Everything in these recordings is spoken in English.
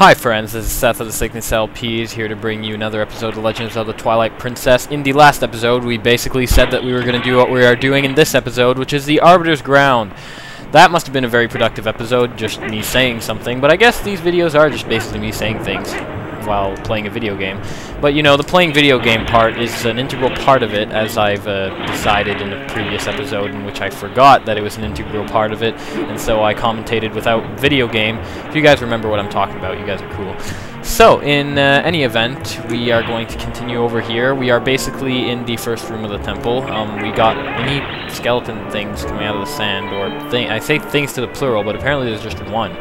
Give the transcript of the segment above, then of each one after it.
Hi friends, this is Seth of the Sickness LPs here to bring you another episode of The Legend of Zelda Twilight Princess. In the last episode, we basically said that we were going to do what we are doing in this episode, which is the Arbiter's Ground. That must have been a very productive episode, just me saying something, but I guess these videos are just basically me saying things while playing a video game. But you know, the playing video game part is an integral part of it, as I've decided in a previous episode in which I forgot that it was an integral part of it, and so I commentated without video game. If you guys remember what I'm talking about, you guys are cool. So, in any event, we are going to continue over here. We are basically in the first room of the temple. We got any skeleton things coming out of the sand, or I say things to the plural, but apparently there's just one.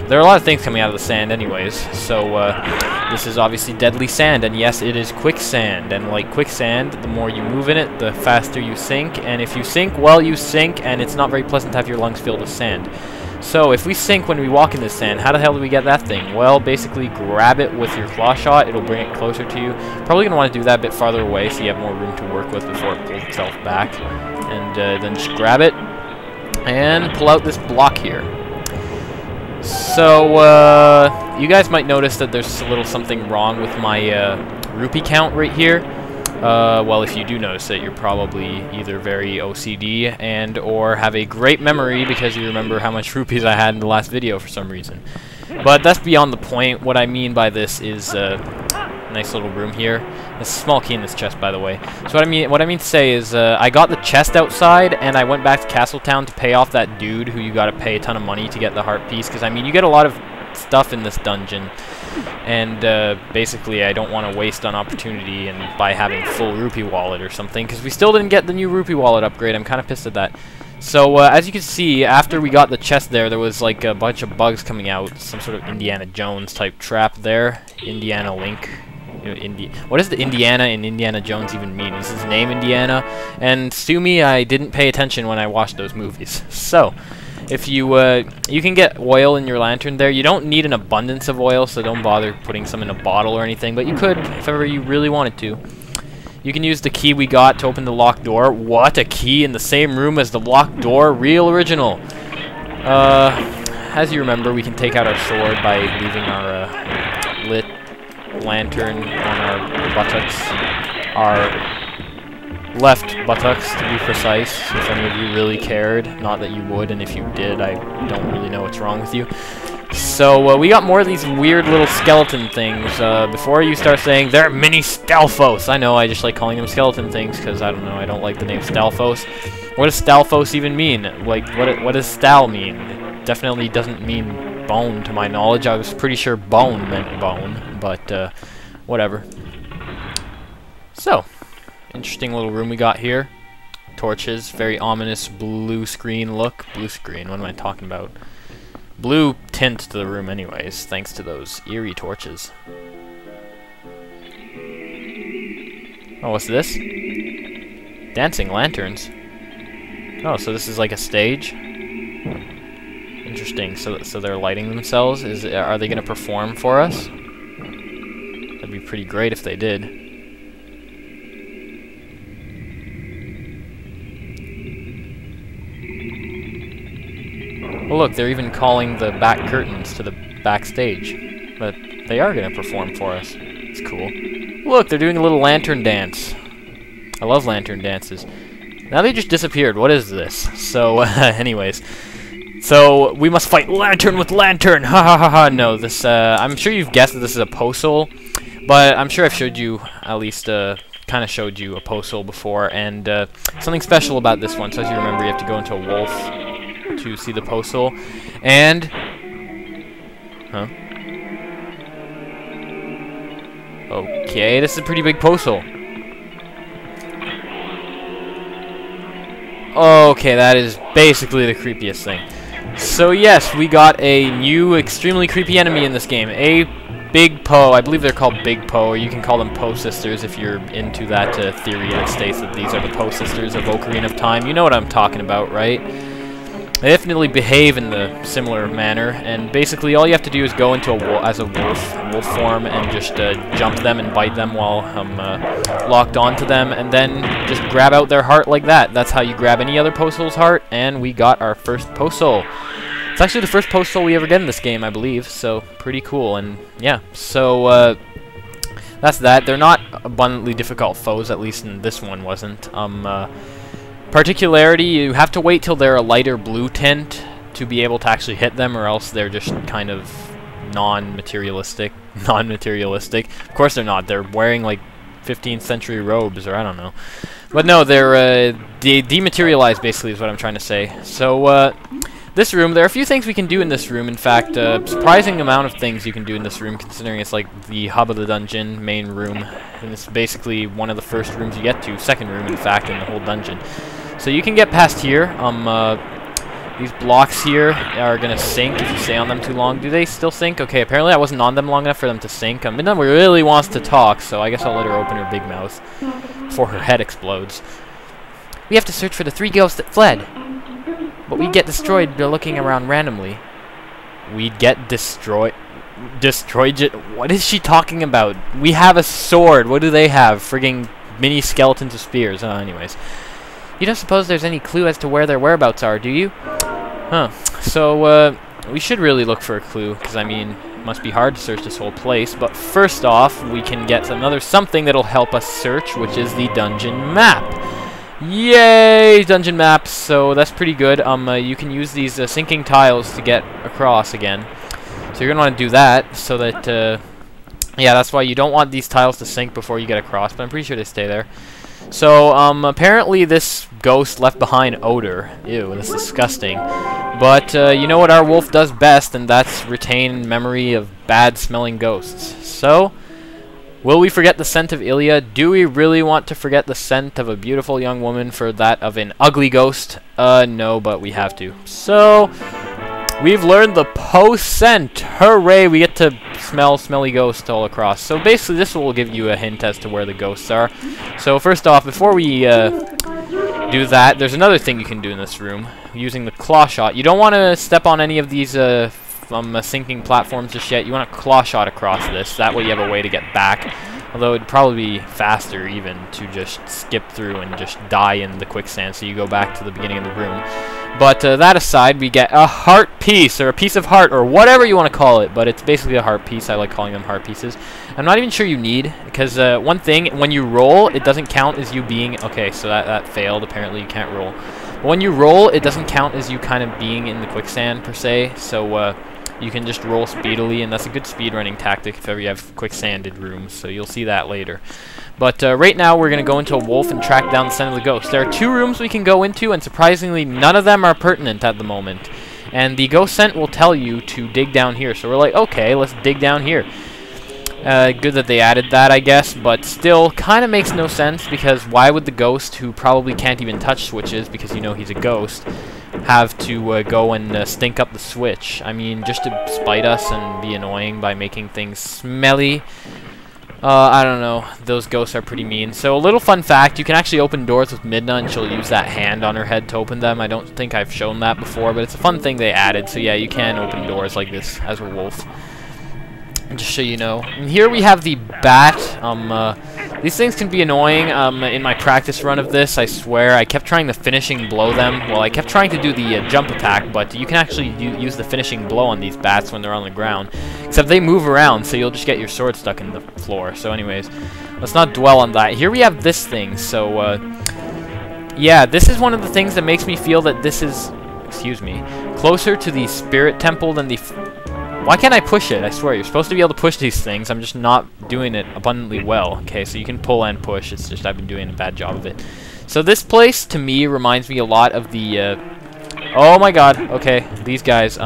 There are a lot of things coming out of the sand anyways, so this is obviously deadly sand, and yes, it is quicksand, and like quicksand, the more you move in it, the faster you sink, and if you sink, well, you sink, and it's not very pleasant to have your lungs filled with sand. So, if we sink when we walk in the sand, how the hell do we get that thing? Well, basically grab it with your claw shot, it'll bring it closer to you. Probably going to want to do that a bit farther away so you have more room to work with before it pulls itself back. And then just grab it, and pull out this block here. So, you guys might notice that there's a little something wrong with my rupee count right here. Well, if you do notice it, you're probably either very OCD and or have a great memory because you remember how much rupees I had in the last video for some reason. But that's beyond the point. What I mean by this is nice little room here. There's a small key in this chest, by the way. So what I mean to say is I got the chest outside and I went back to Castletown to pay off that dude who you got to pay a ton of money to get the heart piece, because I mean you get a lot of stuff in this dungeon, and basically I don't want to waste an opportunity and by having full rupee wallet or something, because we still didn't get the new rupee wallet upgrade. I'm kind of pissed at that. So as you can see, after we got the chest there was like a bunch of bugs coming out, some sort of Indiana Jones type trap there. Indiana Link. What does the Indiana and Indiana Jones even mean? Is his name Indiana? And sue me, I didn't pay attention when I watched those movies. So, if you can get oil in your lantern there. You don't need an abundance of oil, so don't bother putting some in a bottle or anything, but you could if ever you really wanted to. You can use the key we got to open the locked door. What? A key in the same room as the locked door? Real original. As you remember, we can take out our sword by leaving our lit lantern on our buttocks. Our left buttocks, to be precise, if any of you really cared. Not that you would, and if you did, I don't really know what's wrong with you. So, we got more of these weird little skeleton things. Before you start saying, they're mini Stalfos. I know, I just like calling them skeleton things, because, I don't know, I don't like the name Stalfos. What does Stalfos even mean? Like, what does Stal mean? It definitely doesn't mean bone, to my knowledge. I was pretty sure bone meant bone, but, whatever. So, interesting little room we got here. Torches, very ominous blue screen look. Blue screen, what am I talking about? Blue tint to the room anyways, thanks to those eerie torches. Oh, what's this? Dancing lanterns. Oh, so this is like a stage? Interesting, so they're lighting themselves? Are they gonna perform for us? That'd be pretty great if they did. Well, look, they're even calling the back curtains to the backstage. But they are going to perform for us. It's cool. Look, they're doing a little lantern dance. I love lantern dances. Now they just disappeared. What is this? So, anyways. So, we must fight lantern with lantern! Ha ha ha ha! No, this, I'm sure you've guessed that this is a postal. But I'm sure I've showed you, at least, kind of showed you a postal before. And, something special about this one. So, as you remember, you have to go into a wolf to see the postal, and okay, this is a pretty big postal. Okay, that is basically the creepiest thing. So yes, we got a new extremely creepy enemy in this game, a Big Poe. I believe they're called Big Poe, or you can call them Poe Sisters if you're into that theory that states that these are the Poe Sisters of Ocarina of Time. You know what I'm talking about, right? They definitely behave in the similar manner, and basically all you have to do is go into as a wolf form, and just jump them and bite them while I'm locked onto them, and then just grab out their heart like that. That's how you grab any other postal's heart, and we got our first postal. It's actually the first post soul we ever get in this game, I believe, so pretty cool. And yeah, so that's that. They're not abundantly difficult foes, at least in this one wasn't. Particularity, you have to wait till they're a lighter blue tint to be able to actually hit them, or else they're just kind of non-materialistic. Of course they're not. They're wearing like 15th century robes, or I don't know. But no, they're dematerialized, basically, is what I'm trying to say. So this room, there are a few things we can do in this room. In fact, surprising amount of things you can do in this room, considering it's like the hub of the dungeon, main room, and it's basically one of the first rooms you get to, second room, in fact, in the whole dungeon. So you can get past here. These blocks here are gonna sink if you stay on them too long. Do they still sink? Okay, apparently I wasn't on them long enough for them to sink. Midna really wants to talk, so I guess I'll let her open her big mouth before her head explodes. We have to search for the 3 ghosts that fled. But we'd get destroyed by looking around randomly. We'd get destroyed? What is she talking about? We have a sword. What do they have? Frigging mini skeletons of spears. Anyways. You don't suppose there's any clue as to where their whereabouts are, do you? Huh. So, we should really look for a clue, because, I mean, it must be hard to search this whole place. But first off, we can get another something that'll help us search, which is the dungeon map. Yay! Dungeon maps, so that's pretty good. You can use these sinking tiles to get across again. So you're going to want to do that, so that, yeah, that's why you don't want these tiles to sink before you get across, but I'm pretty sure they stay there. So, apparently this ghost left behind odor. Ew, that's disgusting. But, you know what our wolf does best, and that's retain memory of bad-smelling ghosts. So, will we forget the scent of Ilya? Do we really want to forget the scent of a beautiful young woman for that of an ugly ghost? No, but we have to. So, we've learned the post scent. Hooray, we get to smell smelly ghosts all across. So basically this will give you a hint as to where the ghosts are. So first off, before we do that, there's another thing you can do in this room using the claw shot. You don't want to step on any of these sinking platforms just yet. You want to claw shot across this. That way you have a way to get back. Although it'd probably be faster even to just skip through and just die in the quicksand, so you go back to the beginning of the room. But that aside, we get a heart piece, or a piece of heart, or whatever you want to call it, but it's basically a heart piece. I like calling them heart pieces. I'm not even sure you need, because one thing, when you roll, it doesn't count as you being... Okay, so that failed. Apparently you can't roll. But when you roll, it doesn't count as you kind of being in the quicksand, per se, so... you can just roll speedily, and that's a good speedrunning tactic if ever you have quicksanded rooms, so you'll see that later. But right now we're going to go into a wolf and track down the scent of the ghost. There are 2 rooms we can go into, and surprisingly none of them are pertinent at the moment. And the ghost scent will tell you to dig down here, so we're like, okay, let's dig down here. Good that they added that, I guess, but still kind of makes no sense, because why would the ghost, who probably can't even touch switches because you know he's a ghost, have to go and stink up the switch? I mean, just to spite us and be annoying by making things smelly. I don't know. Those ghosts are pretty mean. So a little fun fact, you can actually open doors with Midna, and she'll use that hand on her head to open them. I don't think I've shown that before, but it's a fun thing they added. So yeah, you can open doors like this as a wolf. Just so you know. And here we have the bat. These things can be annoying. In my practice run of this, I swear, I kept trying to finishing blow them. Well, I kept trying to do the jump attack, but you can actually use the finishing blow on these bats when they're on the ground. Except they move around, so you'll just get your sword stuck in the floor. So anyways, let's not dwell on that. Here we have this thing. So, yeah, this is one of the things that makes me feel that this is, excuse me, closer to the spirit temple than the... Why can't I push it? I swear, you're supposed to be able to push these things. I'm just not doing it abundantly well. Okay, so you can pull and push. It's just I've been doing a bad job of it. So this place, to me, reminds me a lot of the... oh my god. Okay, these guys.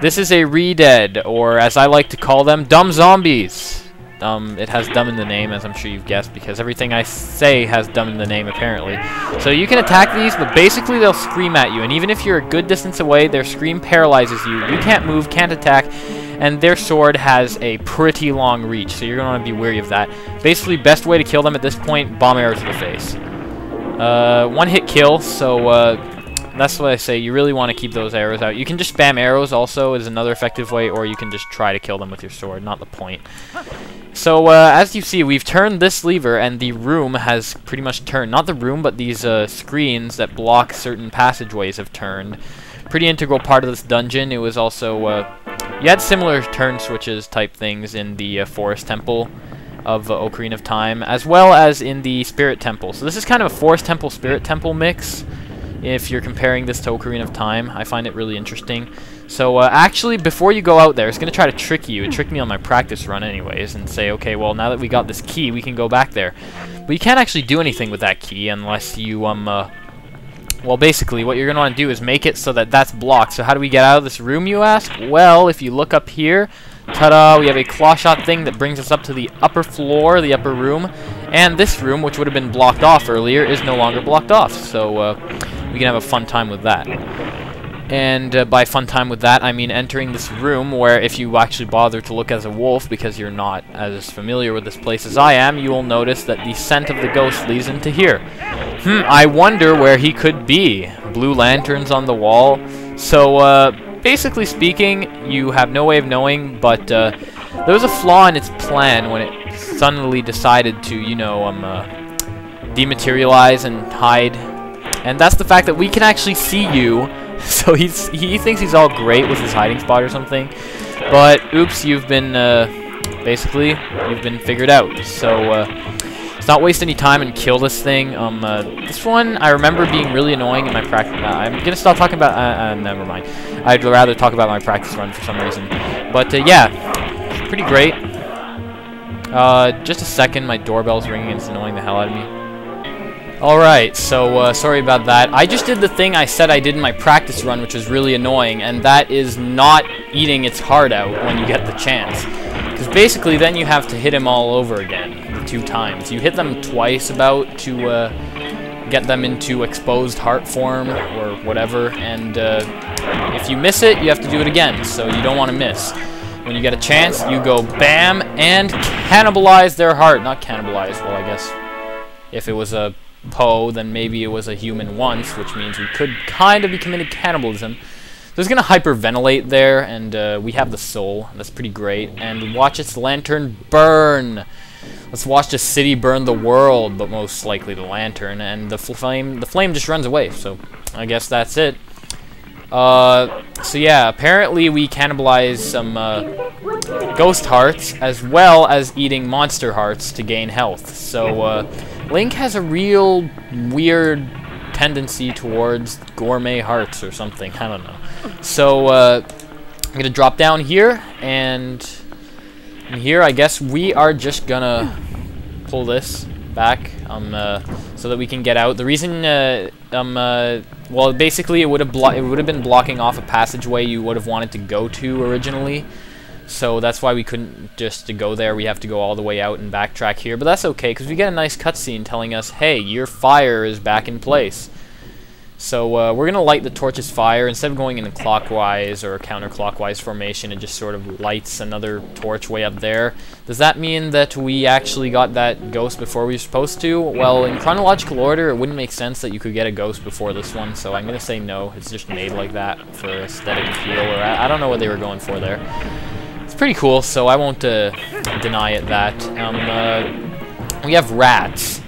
This is a re-dead, or as I like to call them, dumb zombies. It has dumb in the name, as I'm sure you've guessed, because everything I say has dumb in the name, apparently. So you can attack these, but basically they'll scream at you, and even if you're a good distance away, their scream paralyzes you. You can't move, can't attack, and their sword has a pretty long reach, so you're going to want to be wary of that. Basically, best way to kill them at this point, bomb arrows to the face. One-hit kill, so that's what I say. You really want to keep those arrows out. You can just spam arrows also is another effective way, or you can just try to kill them with your sword. Not the point. So, as you see, we've turned this lever, and the room has pretty much turned. Not the room, but these screens that block certain passageways have turned. pretty integral part of this dungeon. It was also, you had similar turn switches type things in the Forest Temple of Ocarina of Time, as well as in the Spirit Temple. So this is kind of a Forest Temple, Spirit Temple mix, if you're comparing this to Ocarina of Time. I find it really interesting. So actually, before you go out there, it's going to try to trick you. It tricked me on my practice run anyways, and say, okay, well, now that we got this key, we can go back there. But you can't actually do anything with that key unless you, well, basically, what you're going to want to do is make it so that that's blocked. So how do we get out of this room, you ask? Well, if you look up here, ta-da, we have a claw shot thing that brings us up to the upper floor, the upper room. And this room, which would have been blocked off earlier, is no longer blocked off. So we can have a fun time with that. And by fun time with that, I mean entering this room where if you actually bother to look as a wolf, because you're not as familiar with this place as I am, you will notice that the scent of the ghost leads into here. I wonder where he could be. Blue lanterns on the wall. So, basically speaking, you have no way of knowing, but there was a flaw in its plan when it suddenly decided to, you know, dematerialize and hide. And that's the fact that we can actually see you. So he thinks he's all great with his hiding spot or something, but oops, you've been basically you've been figured out. So let's not waste any time and kill this thing. This one I remember being really annoying in my practice. I'm gonna stop talking about. Never mind. I'd rather talk about my practice run for some reason. But yeah, pretty great. Just a second, my doorbell's ringing and it's annoying the hell out of me. Alright, so sorry about that. I just did the thing I said I did in my practice run, which was really annoying, and that is not eating its heart out when you get the chance. Because basically then you have to hit him all over again, 2 times. You hit them twice about to get them into exposed heart form or whatever, and if you miss it, you have to do it again, so you don't want to miss. When you get a chance, you go BAM and cannibalize their heart. Not cannibalize, well, I guess if it was a Poe, then maybe it was a human once, which means we could kind of be committing cannibalism. So it's going to hyperventilate there, and we have the soul. That's pretty great. And watch its lantern burn. Let's watch the city burn the world, but most likely the lantern. And the flame just runs away. So I guess that's it. So yeah, apparently we cannibalize some ghost hearts as well as eating monster hearts to gain health. So Link has a real weird tendency towards gourmet hearts or something. I don't know. So I'm gonna drop down here, and here I guess we are just gonna pull this back so that we can get out. The reason well, basically it would have been blocking off a passageway you would have wanted to go to originally. So that's why we couldn't just go there. We have to go all the way out and backtrack here. But that's okay, because we get a nice cutscene telling us, hey, your fire is back in place. So we're going to light the torch's fire. Instead of going in a clockwise or counterclockwise formation, it just sort of lights another torch way up there. Does that mean that we actually got that ghost before we were supposed to? Well, in chronological order, it wouldn't make sense that you could get a ghost before this one. So I'm going to say no. It's just made like that for aesthetic appeal. Or I don't know what they were going for there. It's pretty cool, so I won't deny it that. We have rats.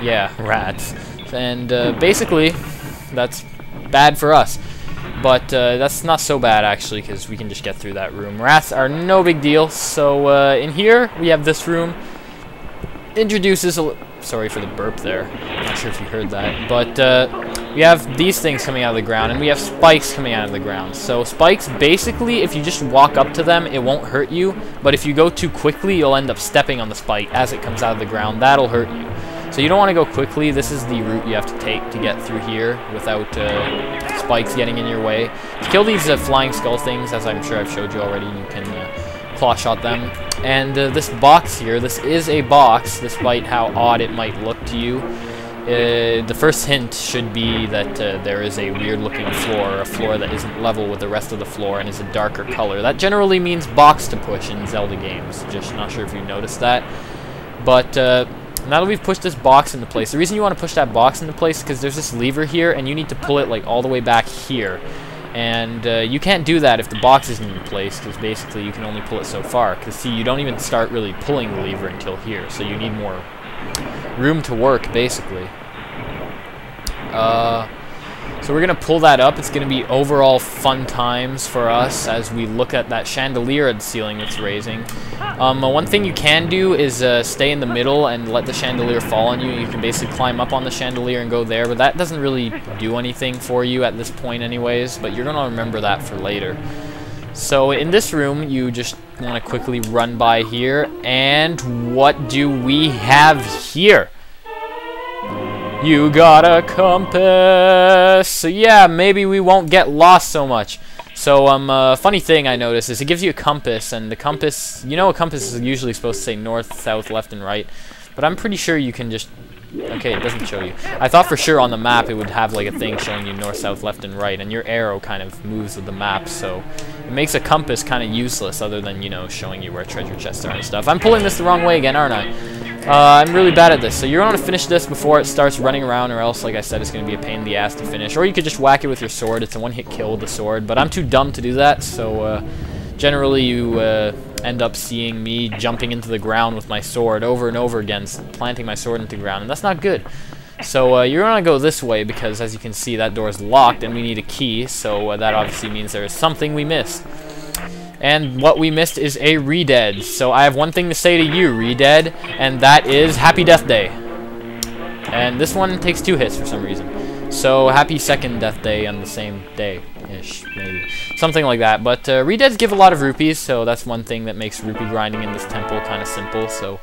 Yeah, rats. And basically, that's bad for us. But that's not so bad, actually, because we can just get through that room. Rats are no big deal. So in here, we have this room. Introduces a... Sorry for the burp there. I'm not sure if you heard that. But we have these things coming out of the ground, and we have spikes coming out of the ground. So spikes, basically, if you just walk up to them, it won't hurt you. But if you go too quickly, you'll end up stepping on the spike as it comes out of the ground. That'll hurt you. So you don't want to go quickly. This is the route you have to take to get through here without spikes getting in your way. To kill these flying skull things, as I'm sure I've showed you already, you can claw shot them. And this box here, this is a box, despite how odd it might look to you. The first hint should be that there is a weird-looking floor, a floor that isn't level with the rest of the floor and is a darker color. That generally means box to push in Zelda games. Just not sure if you noticed that. But now that we've pushed this box into place, the reason you want to push that box into place is because there's this lever here, and you need to pull it like all the way back here. And you can't do that if the box isn't in place, because basically you can only pull it so far. Because see, you don't even start really pulling the lever until here, so you need more room to work, basically. So we're going to pull that up. It's going to be overall fun times for us as we look at that chandelier at the ceiling that's raising. One thing you can do is stay in the middle and let the chandelier fall on you. You can basically climb up on the chandelier and go there, but that doesn't really do anything for you at this point anyways, but you're going to remember that for later. So in this room, you just want to quickly run by here, and what do we have here? You got a compass! So yeah, maybe we won't get lost so much. So, funny thing I noticed is it gives you a compass, and the compass, you know a compass is usually supposed to say north, south, left, and right, but I'm pretty sure you can just, okay, it doesn't show you. I thought for sure on the map it would have like a thing showing you north, south, left, and right, and your arrow kind of moves with the map, so it makes a compass kind of useless other than, you know, showing you where treasure chests are and stuff. I'm pulling this the wrong way again, aren't I? I'm really bad at this, so you're going to finish this before it starts running around, or else, like I said, it's going to be a pain in the ass to finish. Or you could just whack it with your sword. It's a one-hit kill with the sword, but I'm too dumb to do that, so generally you end up seeing me jumping into the ground with my sword over and over again, planting my sword into the ground, and that's not good. So you're going to go this way because, as you can see, that door is locked, and we need a key, so that obviously means there is something we missed. And what we missed is a Redead. So I have one thing to say to you, Redead, and that is Happy Death Day. And this one takes 2 hits for some reason. So happy second Death Day on the same day-ish, maybe. Something like that. But Redeads give a lot of rupees, so that's one thing that makes rupee grinding in this temple kind of simple. So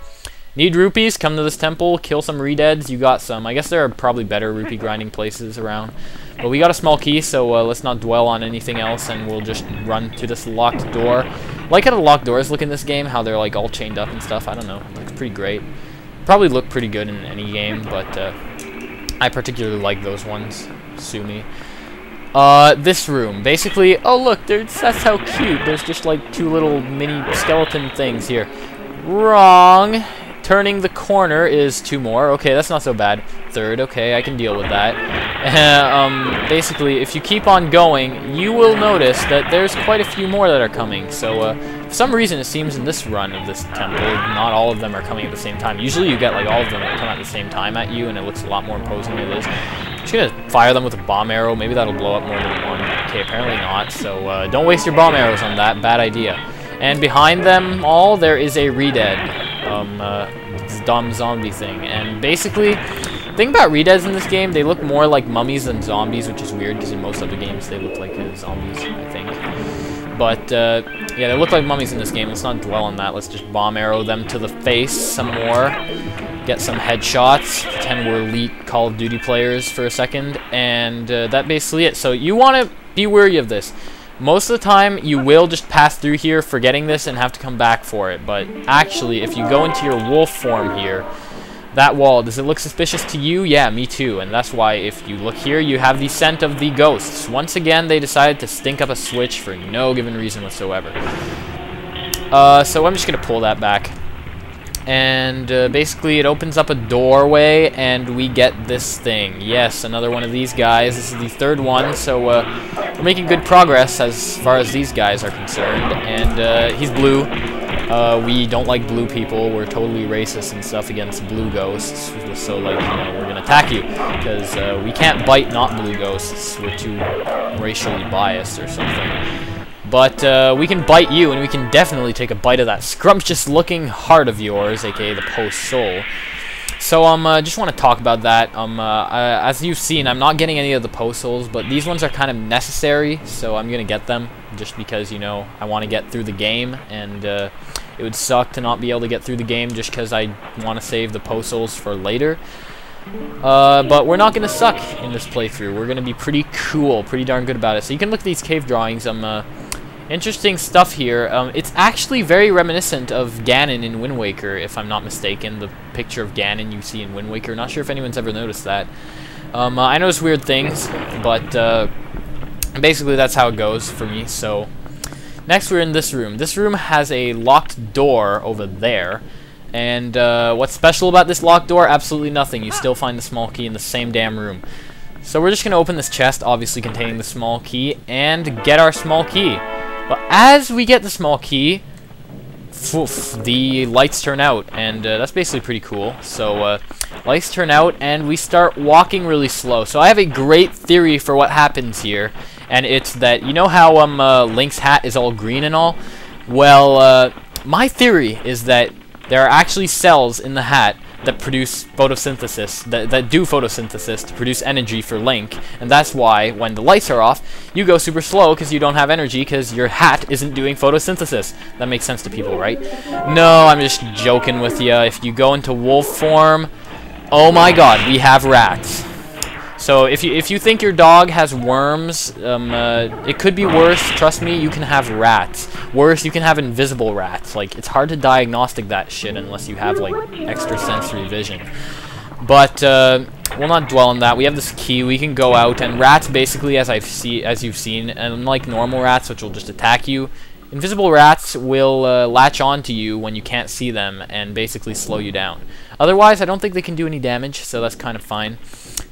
need rupees, come to this temple, kill some Redeads, you got some. I guess there are probably better rupee grinding places around. But we got a small key, so let's not dwell on anything else, and we'll just run to this locked door. Like how the locked doors look in this game, how they're like all chained up and stuff. I don't know, it looks pretty great. Probably look pretty good in any game, but I particularly like those ones. Sue me. This room, basically. Oh look, that's how cute. There's just like 2 little mini skeleton things here. Wrong. Turning the corner is 2 more. Okay, that's not so bad. 3rd, okay, I can deal with that. Basically, if you keep on going, you will notice that there's quite a few more that are coming. So, for some reason, it seems in this run of this temple, not all of them are coming at the same time. Usually you get like all of them that come at the same time at you, and it looks a lot more imposing than it is. I'm just gonna fire them with a bomb arrow. Maybe that'll blow up more than one. Okay, apparently not. So, don't waste your bomb arrows on that. Bad idea. And behind them all, there is a Redead. This dumb zombie thing. And basically, the thing about Redeads in this game, they look more like mummies than zombies, which is weird because in most other games they look like zombies, I think. But yeah, they look like mummies in this game. Let's not dwell on that. Let's just bomb arrow them to the face some more. Get some headshots. Pretend we're elite Call of Duty players for a second. And that's basically it. So you want to be wary of this. Most of the time, you will just pass through here forgetting this and have to come back for it. But actually, if you go into your wolf form here, that wall, does it look suspicious to you? Yeah, me too. And that's why if you look here, you have the scent of the ghosts. Once again, they decided to stink up a switch for no given reason whatsoever. So I'm just going to pull that back. And basically, it opens up a doorway, and we get this thing. Yes, another one of these guys. This is the 3rd one, so we're making good progress as far as these guys are concerned. And he's blue. We don't like blue people. We're totally racist and stuff against blue ghosts. So, like, you know, we're gonna attack you because we can't bite not blue ghosts. We're too racially biased or something. But we can bite you, and we can definitely take a bite of that scrumptious-looking heart of yours, aka the post-soul. So, just want to talk about that. As you've seen, I'm not getting any of the post-souls, but these ones are kind of necessary, so I'm going to get them, just because, you know, I want to get through the game, and it would suck to not be able to get through the game just because I want to save the post-souls for later. But we're not going to suck in this playthrough. We're going to be pretty cool, pretty darn good about it. So you can look at these cave drawings. Interesting stuff here. It's actually very reminiscent of Ganon in Wind Waker, if I'm not mistaken. The picture of Ganon you see in Wind Waker. Not sure if anyone's ever noticed that. I notice weird things, but basically that's how it goes for me. So next we're in this room. This room has a locked door over there. And what's special about this locked door? Absolutely nothing. You still find the small key in the same damn room. So we're just going to open this chest, obviously containing the small key, and get our small key. But as we get the small key, the lights turn out, and that's basically pretty cool. So lights turn out, and we start walking really slow. So I have a great theory for what happens here, and it's that, you know how Link's hat is all green and all? Well, my theory is that there are actually cells in the hat that produce photosynthesis, that do photosynthesis to produce energy for Link, and that's why when the lights are off, you go super slow because you don't have energy because your hat isn't doing photosynthesis. That makes sense to people, right? No, I'm just joking with you. If you go into wolf form, oh my god, we have rats. So if you think your dog has worms, it could be worse. Trust me, you can have rats. Worse, you can have invisible rats. Like, it's hard to diagnostic that shit unless you have like extrasensory vision. But we'll not dwell on that. We have this key. We can go out, and rats basically, as you've seen, unlike normal rats, which will just attack you, invisible rats will latch on to you when you can't see them and basically slow you down. Otherwise, I don't think they can do any damage, so that's kind of fine.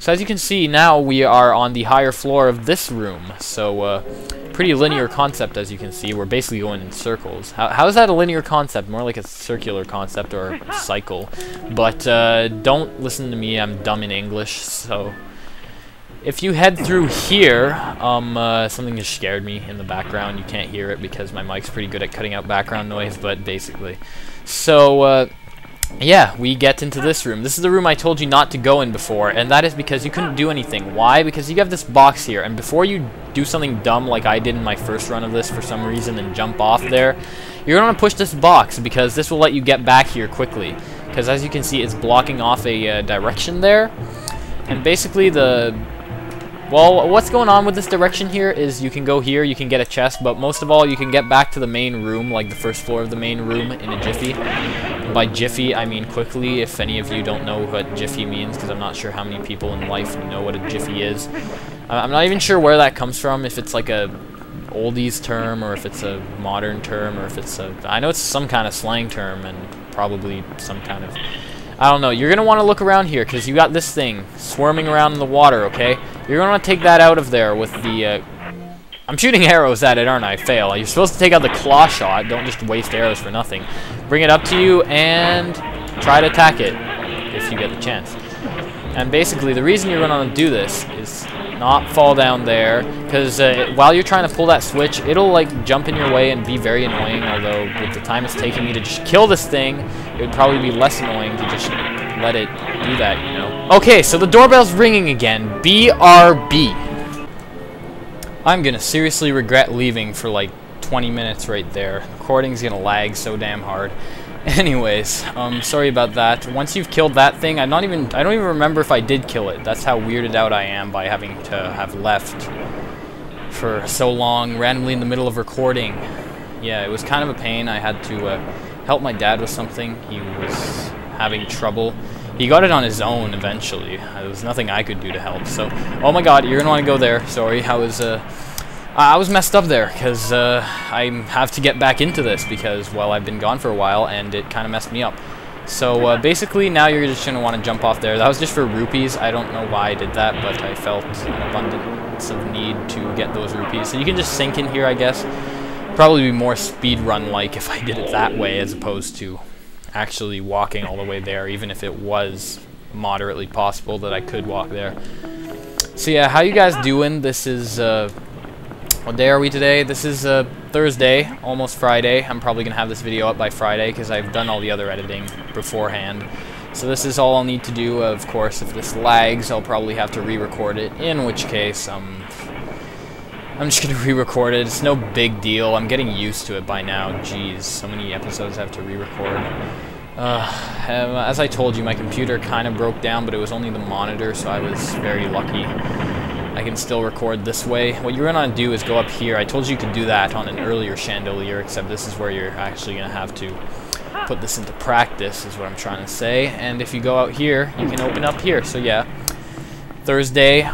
So as you can see, now we are on the higher floor of this room. So pretty linear concept, as you can see. We're basically going in circles. How is that a linear concept? More like a circular concept or a cycle. But don't listen to me, I'm dumb in English. So if you head through here, something just scared me in the background. You can't hear it because my mic's pretty good at cutting out background noise, but basically. So yeah, we get into this room. This is the room I told you not to go in before, and that is because you couldn't do anything. Why? Because you have this box here, and before you do something dumb like I did in my first run of this for some reason and jump off there, you're going to push this box because this will let you get back here quickly. Because as you can see, it's blocking off a direction there, and basically well, what's going on with this direction here is you can go here, you can get a chest, but most of all, you can get back to the main room, like the first floor of the main room, in a jiffy. And by jiffy, I mean quickly, if any of you don't know what jiffy means, because I'm not sure how many people in life know what a jiffy is. I'm not even sure where that comes from, if it's like a oldies term, or if it's a modern term, or if it's a... I know it's some kind of slang term, and probably some kind of... I don't know. You're going to want to look around here, because you got this thing swarming around in the water, okay? You're going to want to take that out of there with the... I'm shooting arrows at it, aren't I? Fail. You're supposed to take out the claw shot. Don't just waste arrows for nothing. Bring it up to you, and try to attack it, if you get the chance. And basically, the reason you're going to do this is not fall down there, because while you're trying to pull that switch, it'll like jump in your way and be very annoying, although with the time it's taking me to just kill this thing, it would probably be less annoying to just let it do that, you know. Okay, so the doorbell's ringing again. BRB. I'm gonna seriously regret leaving for like 20 minutes right there. The recording's gonna lag so damn hard. Anyways, sorry about that. Once you've killed that thing, I don't even remember if I did kill it. That's how weirded out I am by having to have left for so long, randomly in the middle of recording. Yeah, it was kind of a pain. I had to help my dad with something. He was having trouble. He got it on his own eventually. There was nothing I could do to help. So, oh my god, you're gonna want to go there. Sorry, I was messed up there because I have to get back into this because, well, I've been gone for a while and it kind of messed me up. So basically now you're just going to want to jump off there. That was just for rupees. I don't know why I did that, but I felt an abundance of need to get those rupees. So you can just sink in here, I guess. Probably be more speedrun-like if I did it that way as opposed to actually walking all the way there, even if it was moderately possible that I could walk there. So yeah, how you guys doing? This is... what day are we today? This is Thursday, almost Friday. I'm probably going to have this video up by Friday because I've done all the other editing beforehand. So this is all I'll need to do. Of course, if this lags, I'll probably have to re-record it, in which case I'm just going to re-record it. It's no big deal. I'm getting used to it by now. Jeez, so many episodes I have to re-record. As I told you, my computer kind of broke down, but it was only the monitor, so I was very lucky. I can still record this way. What you're going to do is go up here. I told you could do that on an earlier chandelier, except this is where you're actually going to have to put this into practice, is what I'm trying to say. And if you go out here, you can open up here. So yeah, Thursday,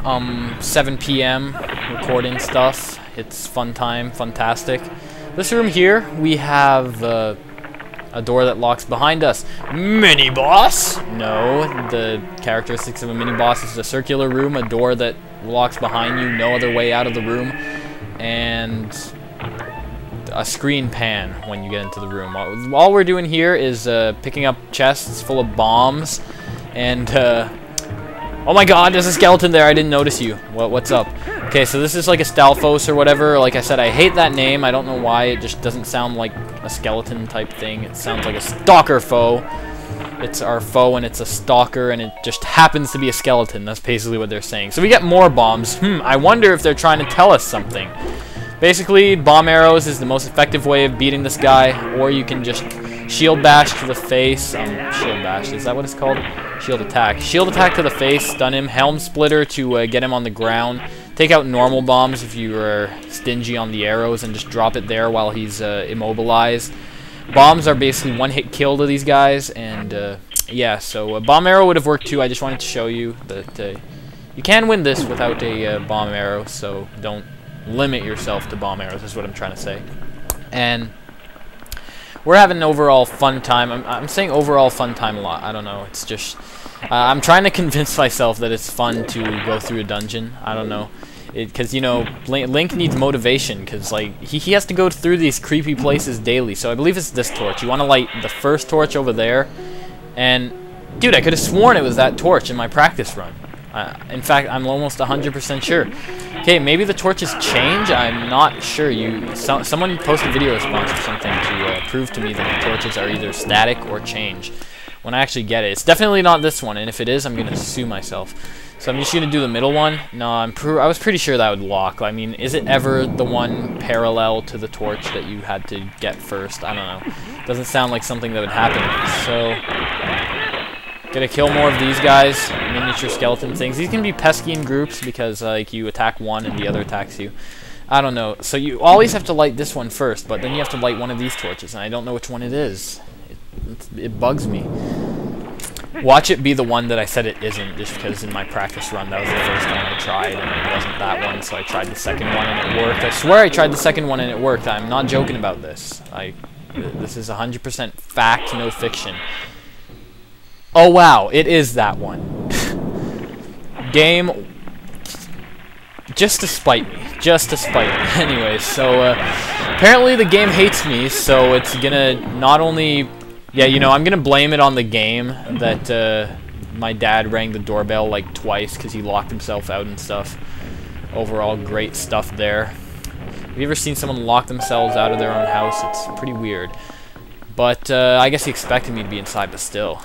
7 p.m., recording stuff. It's fun time, fantastic. This room here, we have a door that locks behind us. Mini-boss? No, the characteristics of a mini-boss is a circular room, a door that locks behind you, no other way out of the room, and a screen pan when you get into the room. All we're doing here is picking up chests full of bombs, and oh my god, there's a skeleton there. I didn't notice you. What's up? Okay, so this is like a Stalfos or whatever. Like I said, I hate that name. I don't know why. It just doesn't sound like a skeleton type thing. It sounds like a stalker foe. It's our foe and it's a stalker and it just happens to be a skeleton. That's basically what they're saying. So we get more bombs. I wonder if they're trying to tell us something. Basically, bomb arrows is the most effective way of beating this guy, or you can just shield bash to the face. Shield bash, is that what it's called? Shield attack. Shield attack to the face, stun him. Helm splitter to get him on the ground. Take out normal bombs if you are stingy on the arrows and just drop it there while he's immobilized. Bombs are basically one-hit kill to these guys, and yeah, so a bomb arrow would have worked too. I just wanted to show you that you can win this without a bomb arrow, so don't limit yourself to bomb arrows, is what I'm trying to say. And we're having an overall fun time. I'm saying overall fun time a lot. I don't know. It's just I'm trying to convince myself that it's fun to go through a dungeon. I don't know. Because, you know, Link needs motivation, because, like, he has to go through these creepy places daily. So I believe it's this torch. You want to light the first torch over there. And, dude, I could have sworn it was that torch in my practice run. In fact, I'm almost 100% sure. Okay, maybe the torches change. I'm not sure. Someone posted a video response or something to prove to me that the torches are either static or change when I actually get it. It's definitely not this one, and if it is, I'm going to sue myself. So I'm just going to do the middle one. No, I was pretty sure that would lock. I mean, is it ever the one parallel to the torch that you had to get first? I don't know. Doesn't sound like something that would happen. So, gonna kill more of these guys, miniature skeleton things. These can be pesky in groups because like you attack one and the other attacks you. I don't know. So you always have to light this one first, but then you have to light one of these torches, and I don't know which one it is. It bugs me. Watch it be the one that I said it isn't, just because in my practice run that was the first time I tried and it wasn't that one, so I tried the second one and it worked. I swear I tried the second one and it worked. I'm not joking about this. This is 100% fact, no fiction. Oh wow, it is that one. Game, just to spite me. Just to spite me. Anyways, so apparently the game hates me, so it's gonna not only... Yeah, you know, I'm gonna blame it on the game that my dad rang the doorbell like twice because he locked himself out and stuff. Overall, great stuff there. Have you ever seen someone lock themselves out of their own house? It's pretty weird. But I guess he expected me to be inside, but still.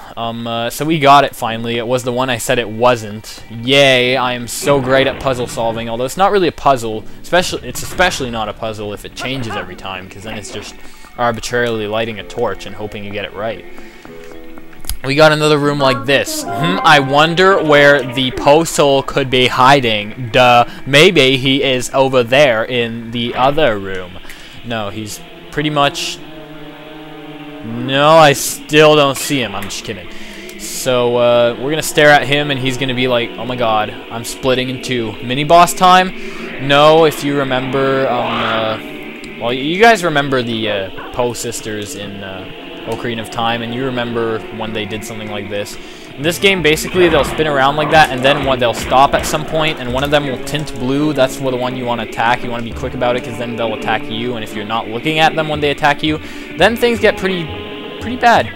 So we got it finally. It was the one I said it wasn't. Yay! I am so great at puzzle solving. Although it's not really a puzzle. It's especially not a puzzle if it changes every time, because then it's just arbitrarily lighting a torch and hoping you get it right. We got another room like this. I wonder where the postal could be hiding. Duh. Maybe he is over there in the other room. No, he's pretty much... No, I still don't see him. I'm just kidding. So, we're gonna stare at him and he's gonna be like, oh my god, I'm splitting in two. Mini-boss time? No, if you remember, well, you guys remember the Poe sisters in Ocarina of Time, and you remember when they did something like this. In this game, basically, they'll spin around like that, and then they'll stop at some point, and one of them will tint blue. That's the one you want to attack. You want to be quick about it, because then they'll attack you, and if you're not looking at them when they attack you, then things get pretty bad,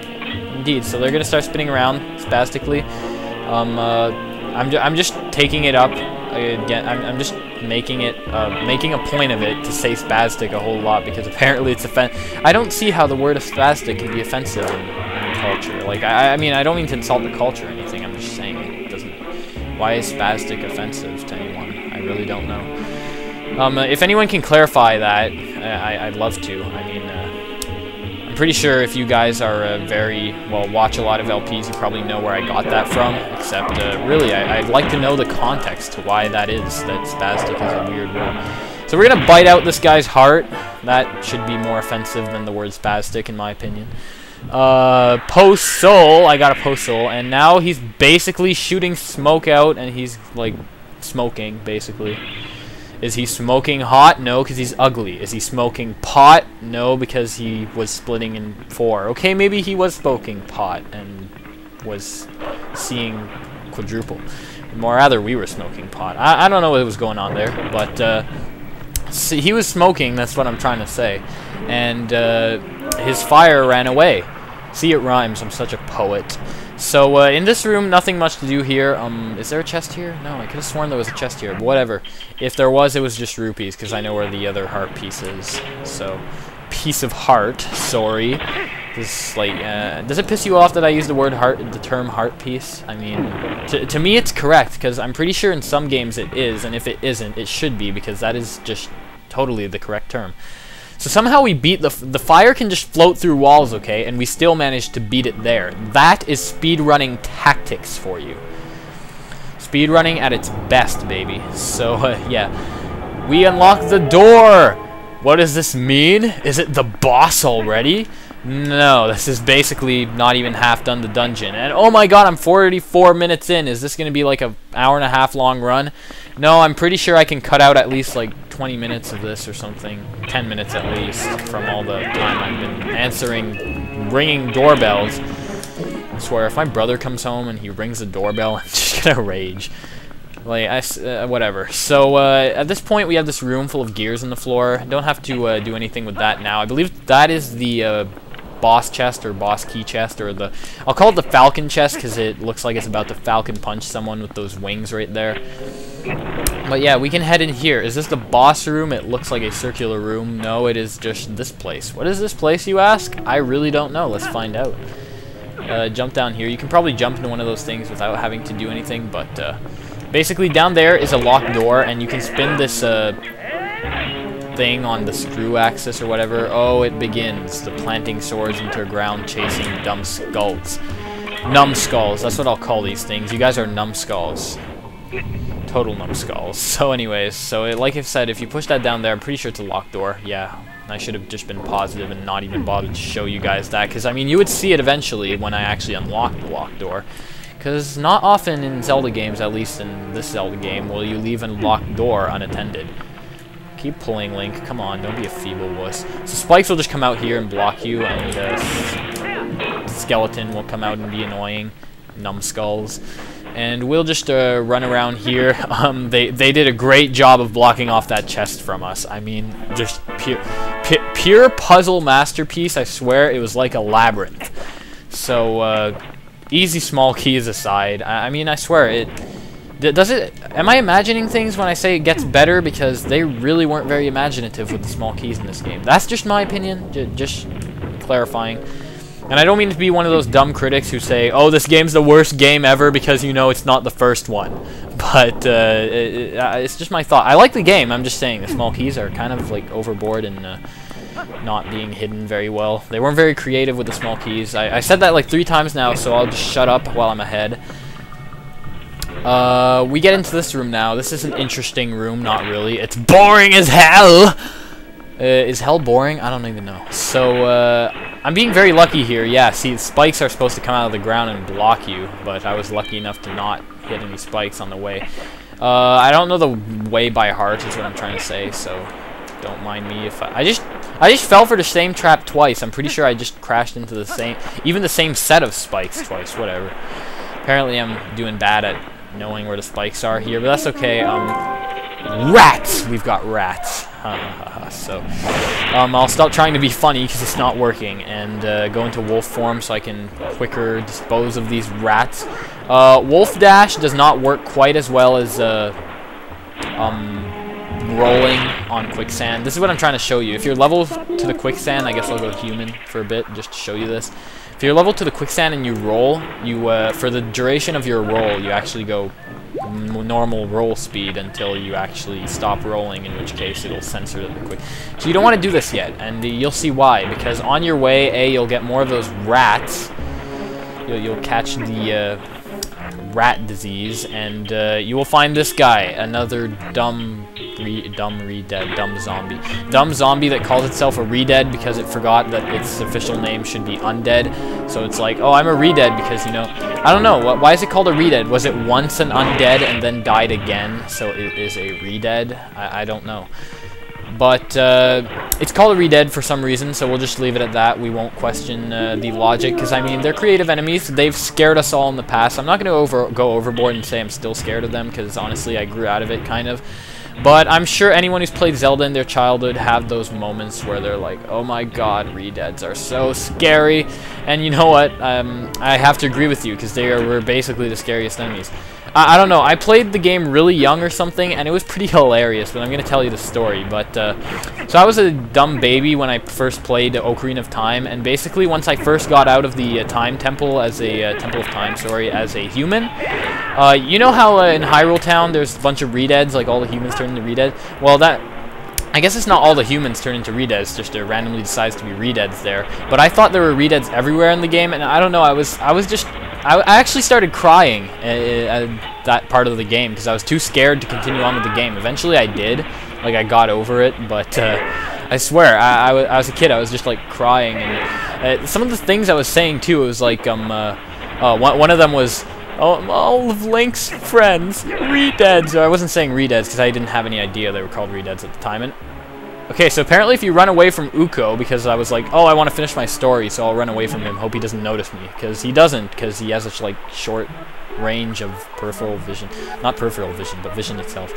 indeed. So they're going to start spinning around spastically. I'm just taking it up again. I'm just making a point of it to say spastic a whole lot, because apparently it's I don't see how the word of spastic can be offensive in culture. Like, I mean, I don't mean to insult the culture or anything. I'm just saying it doesn't. Why is spastic offensive to anyone? I really don't know. If anyone can clarify that, I'd love to. I mean, I'm pretty sure if you guys are watch a lot of LPs, you probably know where I got that from, except really I'd like to know the context to why that spastic is a weird word. So we're gonna bite out this guy's heart. That should be more offensive than the word spastic, in my opinion. Post soul, I got a post soul, and now he's basically shooting smoke out, and he's like smoking basically. Is he smoking hot? No, because he's ugly. Is he smoking pot? No, because he was splitting in 4. Okay, maybe he was smoking pot and was seeing quadruple. More rather, we were smoking pot. I don't know what was going on there, but See, he was smoking, that's what I'm trying to say. And his fire ran away. See, it rhymes. I'm such a poet. So in this room, nothing much to do here. Is there a chest here? No, I could have sworn there was a chest here. But whatever. If there was, it was just rupees, because I know where the other heart piece is. So, piece of heart. Sorry. This, like, does it piss you off that I use the term heart piece? I mean, to me it's correct, because I'm pretty sure in some games it is, and if it isn't, it should be, because that is just totally the correct term. So somehow we beat the fire can just float through walls, okay, and we still managed to beat it there. That is speedrunning tactics for you. Speedrunning at its best, baby. So, yeah. We unlocked the door! What does this mean? Is it the boss already? No, this is basically not even half done the dungeon. And oh my god, I'm 44 minutes in. Is this going to be like an hour-and-a-half long run? No, I'm pretty sure I can cut out at least like 20 minutes of this or something. 10 minutes at least from all the time I've been ringing doorbells. I swear, if my brother comes home and he rings the doorbell, I'm just going to rage. Like, whatever. So, at this point, we have this room full of gears on the floor. Don't have to do anything with that now. I believe that is the boss chest or boss key chest, or the... I'll call it the falcon chest because it looks like it's about to falcon punch someone with those wings right there. But yeah, we can head in here. Is this the boss room? It looks like a circular room. No, it is just this place. What is this place, you ask? I really don't know. Let's find out. Jump down here. You can probably jump into one of those things without having to do anything, but basically down there is a locked door, and you can spin this thing on the screw axis or whatever. Oh, it begins. The planting swords into the ground, chasing dumb skulls. Numbskulls, that's what I'll call these things. You guys are numbskulls. Total numbskulls. So anyways, so like I said, if you push that down there, I'm pretty sure it's a locked door. Yeah, I should have just been positive and not even bothered to show you guys that, because, I mean, you would see it eventually when I actually unlock the locked door. Because not often in Zelda games, at least in this Zelda game, will you leave a locked door unattended. Keep pulling, Link. Come on, don't be a feeble wuss. So spikes will just come out here and block you, and skeleton will come out and be annoying. Numbskulls. And we'll just run around here. They did a great job of blocking off that chest from us. I mean, just pure puzzle masterpiece. I swear, it was like a labyrinth. So, easy small keys aside, I mean, I swear, am I imagining things when I say it gets better? Because they really weren't very imaginative with the small keys in this game. That's just my opinion, just clarifying. And I don't mean to be one of those dumb critics who say, oh, this game's the worst game ever because, you know, it's not the first one. But it's just my thought. I like the game, I'm just saying the small keys are kind of like overboard and not being hidden very well. They weren't very creative with the small keys. I said that like 3 times now, so I'll just shut up while I'm ahead. We get into this room now. This is an interesting room, not really. It's boring as hell! Is hell boring? I don't even know. So, I'm being very lucky here. Yeah, see, spikes are supposed to come out of the ground and block you, but I was lucky enough to not hit any spikes on the way. I don't know the way by heart is what I'm trying to say, so don't mind me if I just fell for the same trap twice. I'm pretty sure I just crashed into the same set of spikes twice, whatever. Apparently I'm doing bad at knowing where the spikes are here, but that's okay. Rats! We've got rats. So, I'll stop trying to be funny because it's not working, and go into wolf form so I can quicker dispose of these rats. Wolf dash does not work quite as well as rolling on quicksand. This is what I'm trying to show you. If you're level to the quicksand, I guess I'll go human for a bit just to show you this. If you're level to the quicksand and you roll, for the duration of your roll, you actually go normal roll speed until you actually stop rolling, in which case it'll censor the quick. So you don't want to do this yet, and you'll see why. Because on your way, you'll get more of those rats. You'll catch the rat disease, and you will find this guy, another dumb zombie that calls itself a re-dead because it forgot that its official name should be undead. So it's like, oh, I'm a re-dead because, you know, I don't know, why is it called a re-dead? Was it once an undead and then died again, so it is a re-dead? I don't know. But it's called a Redead for some reason, so we'll just leave it at that. We won't question the logic, because I mean, they're creative enemies. They've scared us all in the past. I'm not going to go overboard and say I'm still scared of them, because honestly, I grew out of it, kind of. But I'm sure anyone who's played Zelda in their childhood have those moments where they're like, oh my god, Redeads are so scary. And you know what? I have to agree with you, because they were basically the scariest enemies. I don't know, I played the game really young or something, and it was pretty hilarious, but I'm going to tell you the story. But, so I was a dumb baby when I first played Ocarina of Time, and basically once I first got out of the Time Temple as a, Temple of Time, sorry, as a human, you know how in Hyrule Town there's a bunch of Redeads, like all the humans turn into Redead? Well, I guess it's not all the humans turn into Redeads, just there randomly decides to be Redeads there. But I thought there were Redeads everywhere in the game, and I don't know, I actually started crying at that part of the game because I was too scared to continue on with the game. Eventually I did, like I got over it, but I swear, I was a kid, I was just like crying, and some of the things I was saying too, it was like, one of them was, oh, all of Link's friends, Redeads. I wasn't saying Redeads because I didn't have any idea they were called Redeads at the time. And okay, so apparently if you run away from Uko, because I was like, oh, I want to finish my story, so I'll run away from him, hope he doesn't notice me, because he doesn't, because he has such, like, short range of peripheral vision. Not peripheral vision, but vision itself.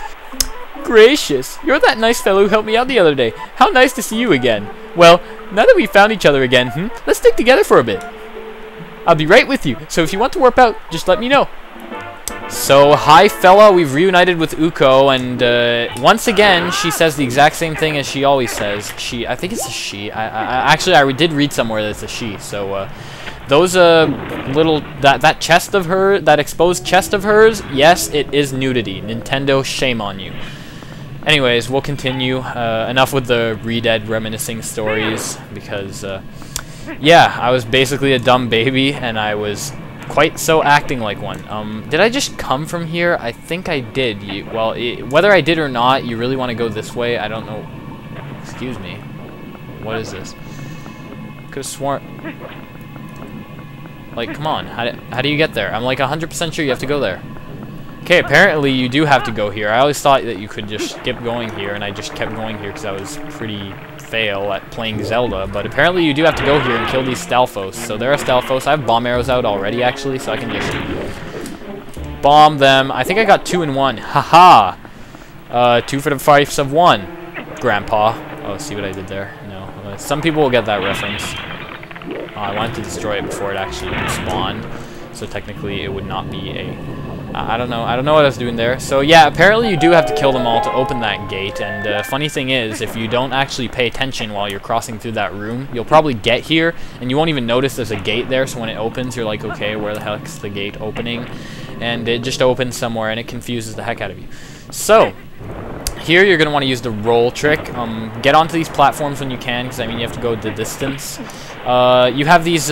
Gracious, you're that nice fellow who helped me out the other day. How nice to see you again. Well, now that we've found each other again, let's stick together for a bit. I'll be right with you, so if you want to warp out, just let me know. So, hi fella, we've reunited with Uko, and once again, she says the exact same thing as she always says. I think it's a she. Actually, I did read somewhere that it's a she, so, those, that chest of her, that exposed chest of hers, yes, it is nudity. Nintendo, shame on you. Anyways, we'll continue. Enough with the Redead reminiscing stories, because, yeah, I was basically a dumb baby, and I was quite so acting like one. Did I just come from here? I think I did. Whether I did or not, you really want to go this way? I don't know. Excuse me. What is this? Could have sworn. Like, come on. How do you get there? I'm like 100% sure you have to go there. Okay, apparently you do have to go here. I always thought that you could just skip going here, and I just kept going here because I was pretty fail at playing Zelda, but apparently you do have to go here and kill these Stalfos. So there are Stalfos. I have bomb arrows out already, actually, so I can just bomb them. I think I got 2 in 1. Haha! 2 for the price of 1, Grandpa. Oh, see what I did there? No. Some people will get that reference. I wanted to destroy it before it actually spawned, so technically it would not be a... I don't know what I was doing there. So yeah, apparently you do have to kill them all to open that gate, and funny thing is, if you don't actually pay attention while you're crossing through that room, you'll probably get here, and you won't even notice there's a gate there, so when it opens, you're like, okay, where the heck's the gate opening? And it just opens somewhere, and it confuses the heck out of you. So, here you're going to want to use the roll trick. Get onto these platforms when you can, because I mean you have to go the distance. You have these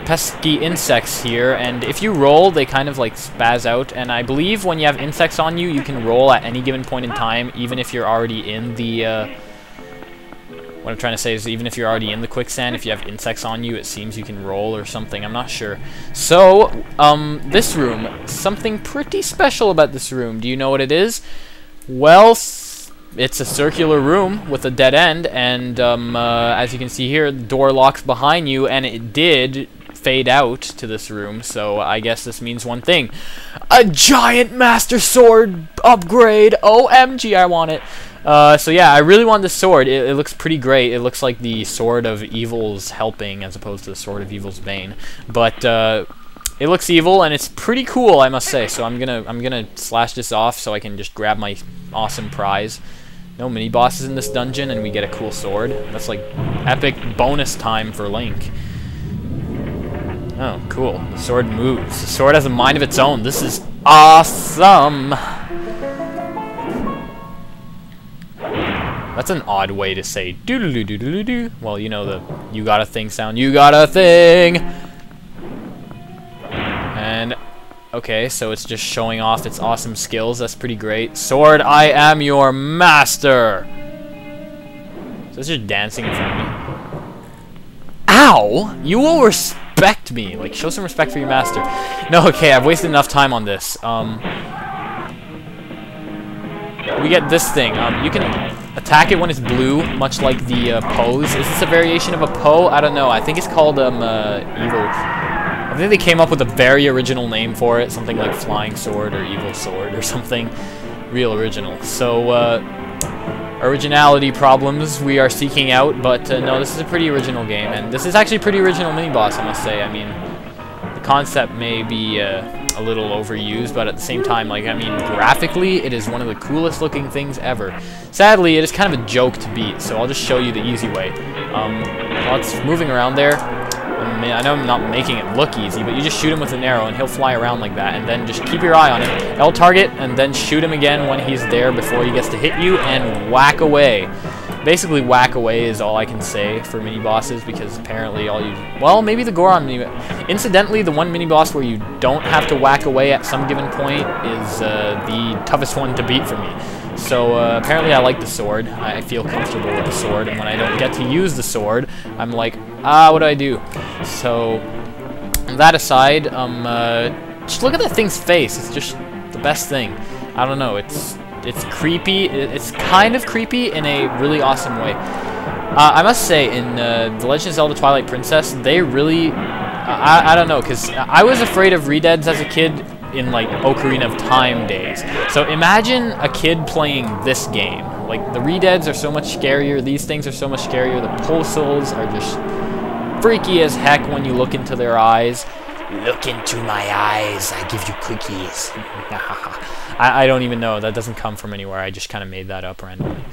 pesky insects here, and if you roll, they kind of like spaz out, and I believe when you have insects on you, you can roll at any given point in time, even if you're already in the, what I'm trying to say is, even if you're already in the quicksand, if you have insects on you, it seems you can roll or something, I'm not sure. So, this room, something pretty special about this room, do you know what it is? Well, it's a circular room with a dead end, and as you can see here, the door locks behind you, and it did fade out to this room, so I guess this means one thing. A giant Master Sword upgrade! OMG, I want it! So yeah, I really want this sword. It looks pretty great. It looks like the Sword of Evil's Helping as opposed to the Sword of Evil's Bane. But it looks evil, and it's pretty cool, I must say. So I'm gonna slash this off so I can just grab my awesome prize. No mini bosses in this dungeon, and we get a cool sword. That's like epic bonus time for Link. Oh, cool. The sword moves. The sword has a mind of its own. This is awesome! That's an odd way to say doo-doo-doo-doo-doo-doo. Well, you know the you got a thing sound. You got a thing! And, okay, so it's just showing off its awesome skills. That's pretty great. Sword, I am your master! So it's just dancing in front of me. Ow! You will respect me. Like, show some respect for your master. No, okay, I've wasted enough time on this. We get this thing. You can... attack it when it's blue, much like the pose. Is this a variation of a Poe? I don't know. I think it's called evil. I think they came up with a very original name for it, something like Flying Sword or Evil Sword or something real original. So originality problems we are seeking out, but no, this is a pretty original game, and this is actually a pretty original mini-boss, I must say. I mean, the concept may be a little overused, but at the same time, like, I mean, graphically, it is one of the coolest looking things ever. Sadly, it is kind of a joke to beat, so I'll just show you the easy way. While it's moving around there, I know I'm not making it look easy, but you just shoot him with an arrow and he'll fly around like that, and then just keep your eye on him. L target, and then shoot him again when he's there before he gets to hit you, and whack away. Basically, whack away is all I can say for mini-bosses, because apparently all you... Well, maybe the Goron mini... Incidentally, the one mini-boss where you don't have to whack away at some given point is the toughest one to beat for me. So, apparently I like the sword. I feel comfortable with the sword, and when I don't get to use the sword, I'm like, what do I do? So, that aside, just look at that thing's face. It's just the best thing. I don't know, it's creepy. It's kind of creepy in a really awesome way. I must say, in The Legend of Zelda Twilight Princess, they really... I don't know, because I was afraid of Redeads as a kid in, like, Ocarina of Time days. So imagine a kid playing this game. Like, the Redeads are so much scarier, these things are so much scarier, the pulsals are just freaky as heck when you look into their eyes. Look into my eyes, I give you cookies. I don't even know, that doesn't come from anywhere, I just kind of made that up randomly.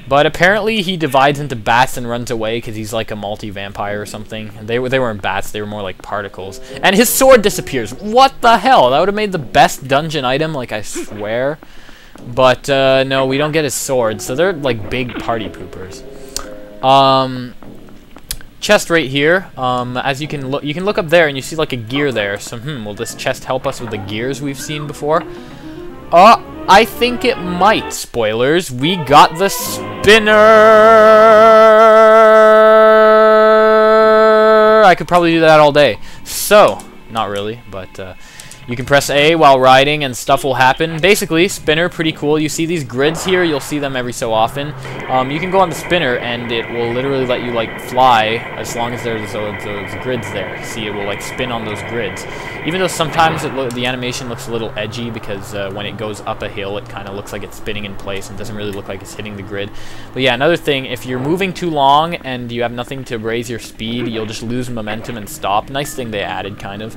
But apparently he divides into bats and runs away because he's like a multi-vampire or something. They weren't bats, they were more like particles. And his sword disappears. What the hell? That would have made the best dungeon item, like, I swear. But no, we don't get his sword, so they're like big party poopers. Chest right here. As you can look up there and you see like a gear there. So will this chest help us with the gears we've seen before? I think it might. Spoilers. We got the spinner. I could probably do that all day. So, not really, but you can press A while riding and stuff will happen. Basically, spinner, pretty cool. You see these grids here, you'll see them every so often. You can go on the spinner and it will literally let you like fly as long as there's those grids there. See, it will like spin on those grids. Even though sometimes the animation looks a little edgy because when it goes up a hill, it kind of looks like it's spinning in place and doesn't really look like it's hitting the grid. But yeah, another thing, if you're moving too long and you have nothing to raise your speed, you'll just lose momentum and stop. Nice thing they added, kind of.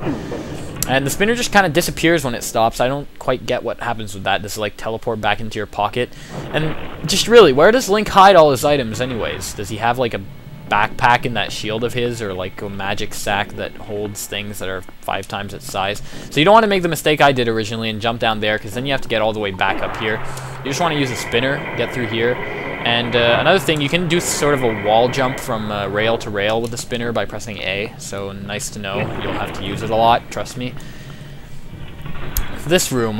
And the spinner just kind of disappears when it stops. I don't quite get what happens with that. Does it like teleport back into your pocket? And just really, where does Link hide all his items anyways? Does he have like a backpack in that shield of his, or like a magic sack that holds things that are 5 times its size? So you don't want to make the mistake I did originally and jump down there, because then you have to get all the way back up here. You just want to use a spinner, get through here. And another thing, you can do sort of a wall jump from rail to rail with the spinner by pressing A, so nice to know. You'll have to use it a lot, trust me. This room,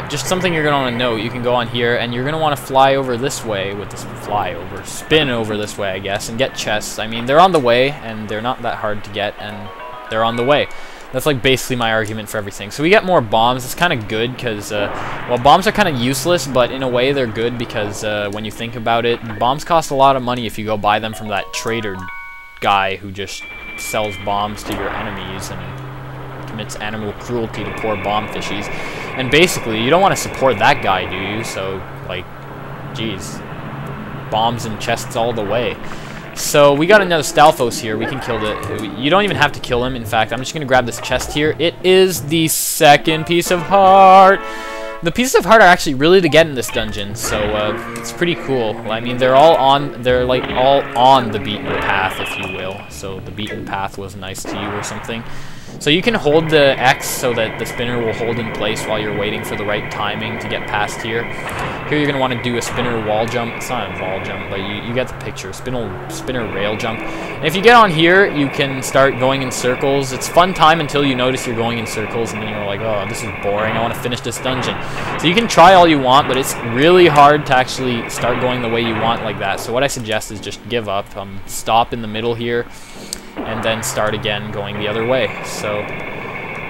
just something you're going to want to know. You can go on here, and you're going to want to fly over this way with this spin over this way, I guess, and get chests. I mean, they're on the way, and they're not that hard to get, and they're on the way. That's like basically my argument for everything. So we get more bombs. It's kind of good because, well, bombs are kind of useless, but in a way they're good because when you think about it, bombs cost a lot of money if you go buy them from that trader guy who just sells bombs to your enemies and commits animal cruelty to poor bomb fishies. And basically, you don't want to support that guy, do you? So, like, geez, bombs and chests all the way. So we got another Stalfos here. We can kill it. You don't even have to kill him. In fact, I'm just going to grab this chest here. It is the second piece of heart. The pieces of heart are actually really to get in this dungeon, so it's pretty cool. I mean, they're like all on the beaten path, if you will. So the beaten path was nice to you or something. So you can hold the X so that the spinner will hold in place while you're waiting for the right timing to get past here. Here you're going to want to do a spinner wall jump. It's not a wall jump, but you get the picture. Spinner rail jump. And if you get on here, you can start going in circles. It's fun time until you notice you're going in circles, and then you're like, oh, this is boring. I want to finish this dungeon. So you can try all you want, but it's really hard to actually start going the way you want like that. So what I suggest is just give up. Stop in the middle here, and then start again going the other way. So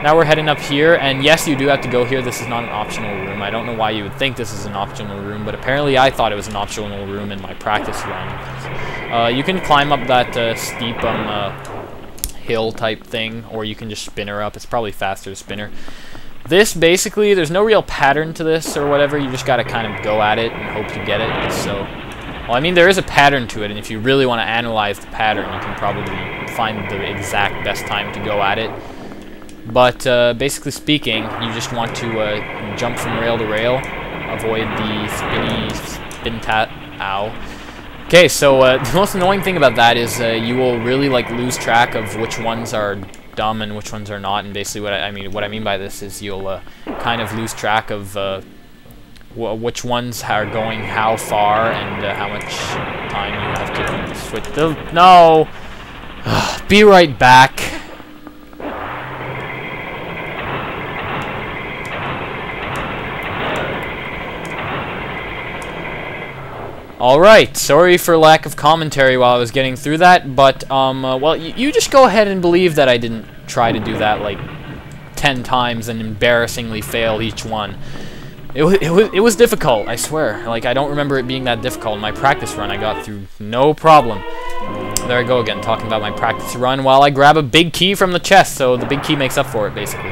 Now we're heading up here, and yes, you do have to go here. This is not an optional room. I don't know why you would think this is an optional room, but apparently I thought it was an optional room in my practice run. You can climb up that steep hill type thing, or you can just spin her up. It's probably faster to spin her. This, basically, there's no real pattern to this or whatever. You just gotta kind of go at it and hope you get it. So, well, I mean, there is a pattern to it, and if you really want to analyze the pattern, you can probably find the exact best time to go at it. But basically speaking, you just want to jump from rail to rail, avoid the ow. Okay, so the most annoying thing about that is you will really like lose track of which ones are dumb and which ones are not. And basically, what I mean by this is you'll kind of lose track of which ones are going how far and how much time you have to switch. No, be right back. Alright, sorry for lack of commentary while I was getting through that, but, well, you just go ahead and believe that I didn't try to do that, like, 10 times and embarrassingly fail each one. It was difficult, I swear. Like, I don't remember it being that difficult. In my practice run, I got through no problem. There I go again, talking about my practice run while I grab a big key from the chest, so the big key makes up for it, basically.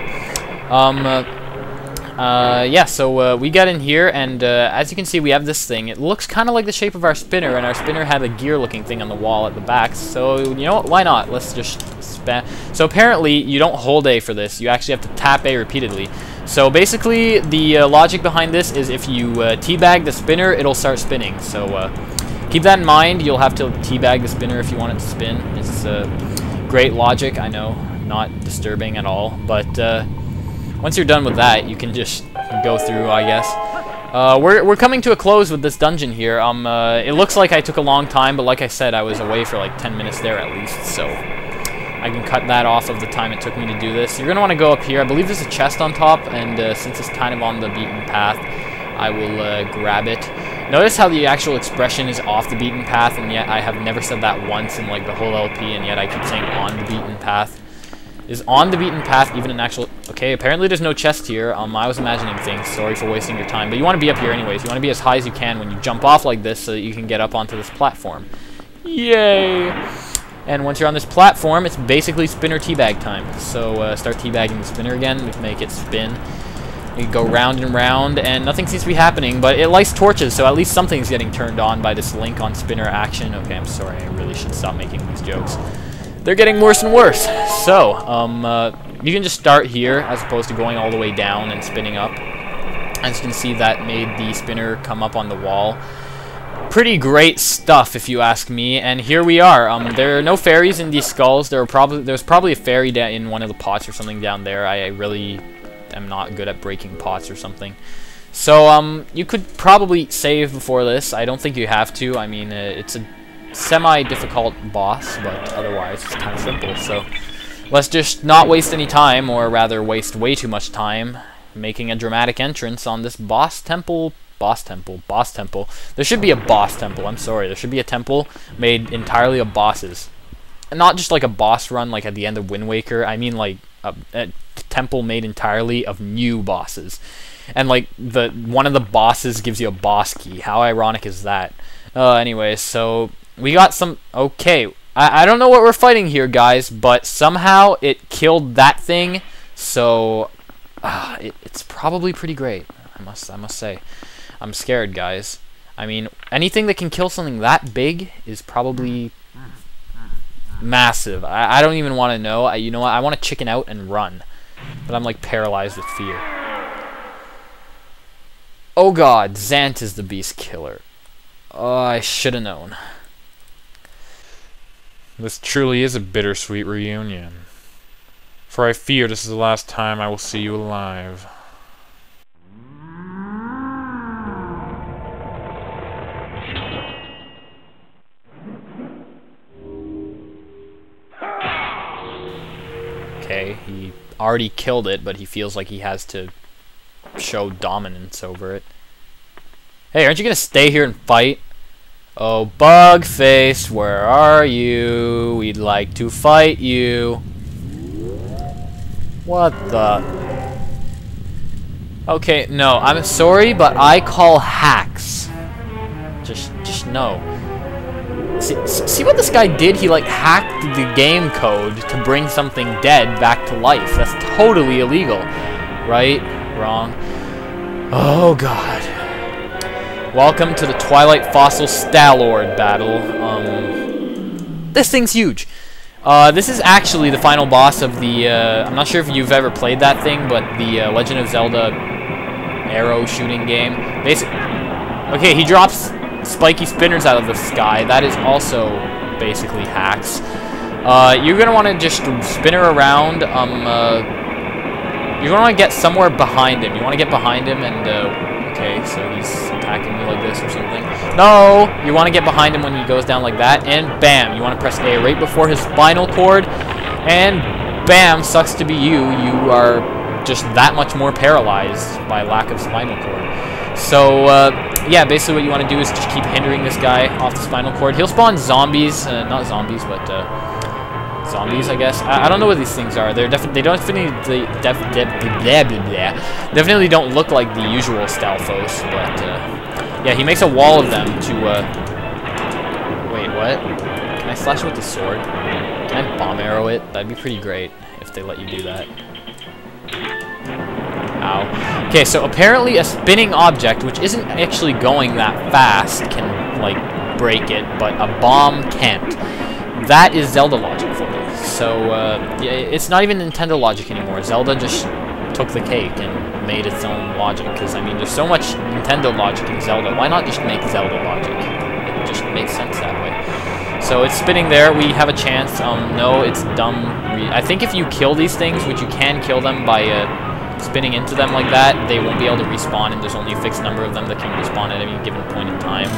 Yeah, so we got in here, and as you can see, we have this thing. It looks kind of like the shape of our spinner, and our spinner had a gear-looking thing on the wall at the back. So, you know what? Why not? Let's just spam. So apparently, you don't hold A for this. You actually have to tap A repeatedly. So basically, the logic behind this is if you teabag the spinner, it'll start spinning. So keep that in mind. You'll have to teabag the spinner if you want it to spin. It's great logic, I know. Not disturbing at all, but once you're done with that, you can just go through, I guess. We're coming to a close with this dungeon here. It looks like I took a long time, but like I said, I was away for like 10 minutes there at least, so I can cut that off of the time it took me to do this. You're going to want to go up here. I believe there's a chest on top, and since it's kind of on the beaten path, I will grab it. Notice how the actual expression is off the beaten path, and yet I have never said that once in like the whole LP, and yet I keep saying on the beaten path. Is on the beaten path even an actual... Okay, apparently there's no chest here. I was imagining things. Sorry for wasting your time. But you want to be up here anyways. You want to be as high as you can when you jump off like this so that you can get up onto this platform. Yay! And once you're on this platform, it's basically spinner teabag time. So start teabagging the spinner again. We can make it spin. We go round and round, and nothing seems to be happening. But it lights torches, so at least something's getting turned on by this link on spinner action. Okay, I'm sorry. I really should stop making these jokes. They're getting worse and worse. So, you can just start here as opposed to going all the way down and spinning up. As you can see, that made the spinner come up on the wall. Pretty great stuff, if you ask me. And here we are. There are no fairies in these skulls. There's probably a fairy in one of the pots or something down there. I really am not good at breaking pots or something. So, you could probably save before this. I don't think you have to. I mean, it's a semi-difficult boss, but otherwise it's kind of simple. So let's just not waste any time, or rather waste way too much time making a dramatic entrance on this boss temple. There should be a boss temple. I'm sorry. There should be a temple made entirely of bosses, and not just like a boss run like at the end of Wind Waker. I mean like a temple made entirely of new bosses, and like one of the bosses gives you a boss key. How ironic is that? Anyways, so we got some... Okay, I don't know what we're fighting here, guys, but somehow it killed that thing, so it's probably pretty great. I must say. I'm scared, guys. I mean, anything that can kill something that big is probably massive. I don't even want to know. You know what? I want to chicken out and run, but I'm like paralyzed with fear. Oh God, Zant is the beast killer. Oh, I should have known. This truly is a bittersweet reunion, for I fear this is the last time I will see you alive. Okay, he already killed it, but he feels like he has to show dominance over it. Hey, aren't you gonna stay here and fight? Oh, Bugface, where are you? We'd like to fight you. What the? Okay, no, I'm sorry, but I call hacks. Just no. See what this guy did? He, like, hacked the game code to bring something dead back to life. That's totally illegal. Right? Wrong. Oh, God. Welcome to the Twilight Fossil Stalord battle. This thing's huge. This is actually the final boss of the, I'm not sure if you've ever played that thing, but the Legend of Zelda arrow shooting game. Okay, he drops spiky spinners out of the sky. That is also basically hacks. You're going to want to just spin her around. You're going to want to get somewhere behind him. You want to get behind him and, okay, so he's attacking me like this or something. No! You want to get behind him when he goes down like that, and bam! You want to press A right before his spinal cord, and bam! Sucks to be you. You are just that much more paralyzed by lack of spinal cord. So, yeah, basically what you want to do is just keep hindering this guy off the spinal cord. He'll spawn zombies, not zombies, but, zombies, I guess. I don't know what these things are. They definitely don't look like the usual Stalfos, but yeah, he makes a wall of them to wait, what? Can I slash it with the sword? Can I bomb arrow it? That'd be pretty great if they let you do that. Ow. Okay, so apparently a spinning object, which isn't actually going that fast, can like break it, but a bomb can't. That is Zelda logic for me. So, yeah, it's not even Nintendo logic anymore. Zelda just took the cake and made its own logic. Because, I mean, there's so much Nintendo logic in Zelda. Why not just make Zelda logic? It just makes sense that way. So, it's spinning there. We have a chance. No, it's dumb. I think if you kill these things, which you can kill them by spinning into them like that, they won't be able to respawn, and there's only a fixed number of them that can respawn at any given point in time.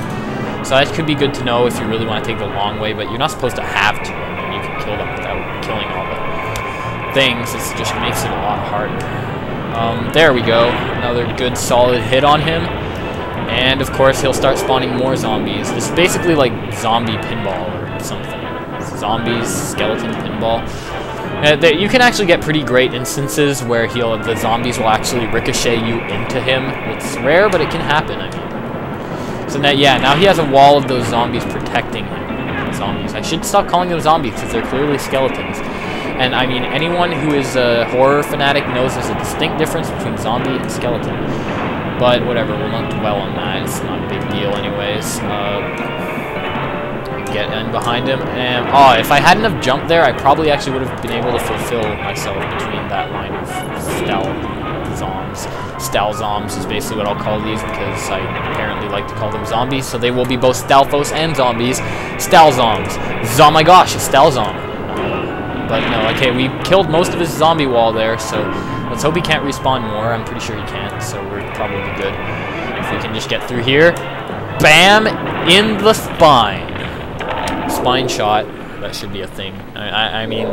So that could be good to know if you really want to take the long way, but you're not supposed to have to. I mean, you can kill them without killing all the things. It just makes it a lot harder. There we go. Another good solid hit on him. And, of course, he'll start spawning more zombies. This is basically like zombie pinball or something. Zombies, skeleton pinball. You can actually get pretty great instances where the zombies will actually ricochet you into him. It's rare, but it can happen, I mean. So now, yeah, now he has a wall of those zombies protecting him. Zombies. I should stop calling them zombies because they're clearly skeletons. And I mean, anyone who is a horror fanatic knows there's a distinct difference between zombie and skeleton. But whatever, we'll not dwell on that. It's not a big deal, anyways. Get in behind him, and if I hadn't have jumped there, I probably actually would have been able to fulfill myself between that line of Stalzoms. Stalzoms is basically what I'll call these because I apparently like to call them zombies, so they will be both Stalfos and zombies. Stalzoms. Oh my gosh, a Stalzom. But no, okay, we killed most of his zombie wall there, so let's hope he can't respawn more. I'm pretty sure he can't, so we're probably good. If we can just get through here. Bam! In the spine. Spine shot. That should be a thing. I mean,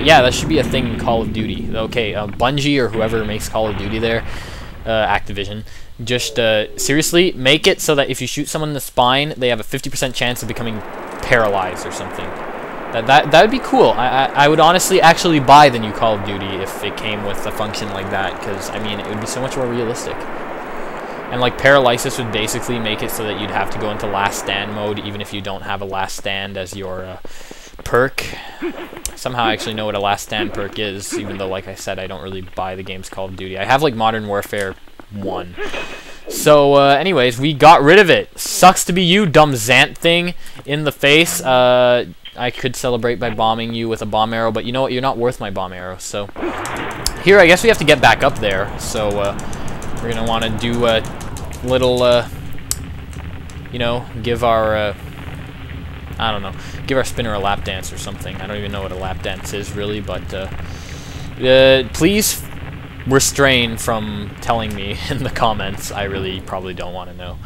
yeah, that should be a thing in Call of Duty. Okay, Bungie or whoever makes Call of Duty there, Activision, just seriously make it so that if you shoot someone in the spine, they have a 50% chance of becoming paralyzed or something. That would be cool. I would honestly actually buy the new Call of Duty if it came with a function like that, because I mean, it would be so much more realistic. And like paralysis would basically make it so that you'd have to go into last stand mode even if you don't have a last stand as your perk. Somehow I actually know what a last stand perk is, even though like I said I don't really buy the game's Call of Duty. I have like Modern Warfare 1. So anyways, we got rid of it. Sucks to be you, dumb Zant thing in the face. I could celebrate by bombing you with a bomb arrow, but you know what, you're not worth my bomb arrow. So here I guess we have to get back up there. So we're gonna want to do a little, you know, give our, I don't know, give our spinner a lap dance or something. I don't even know what a lap dance is really, but please refrain from telling me in the comments. I really probably don't want to know.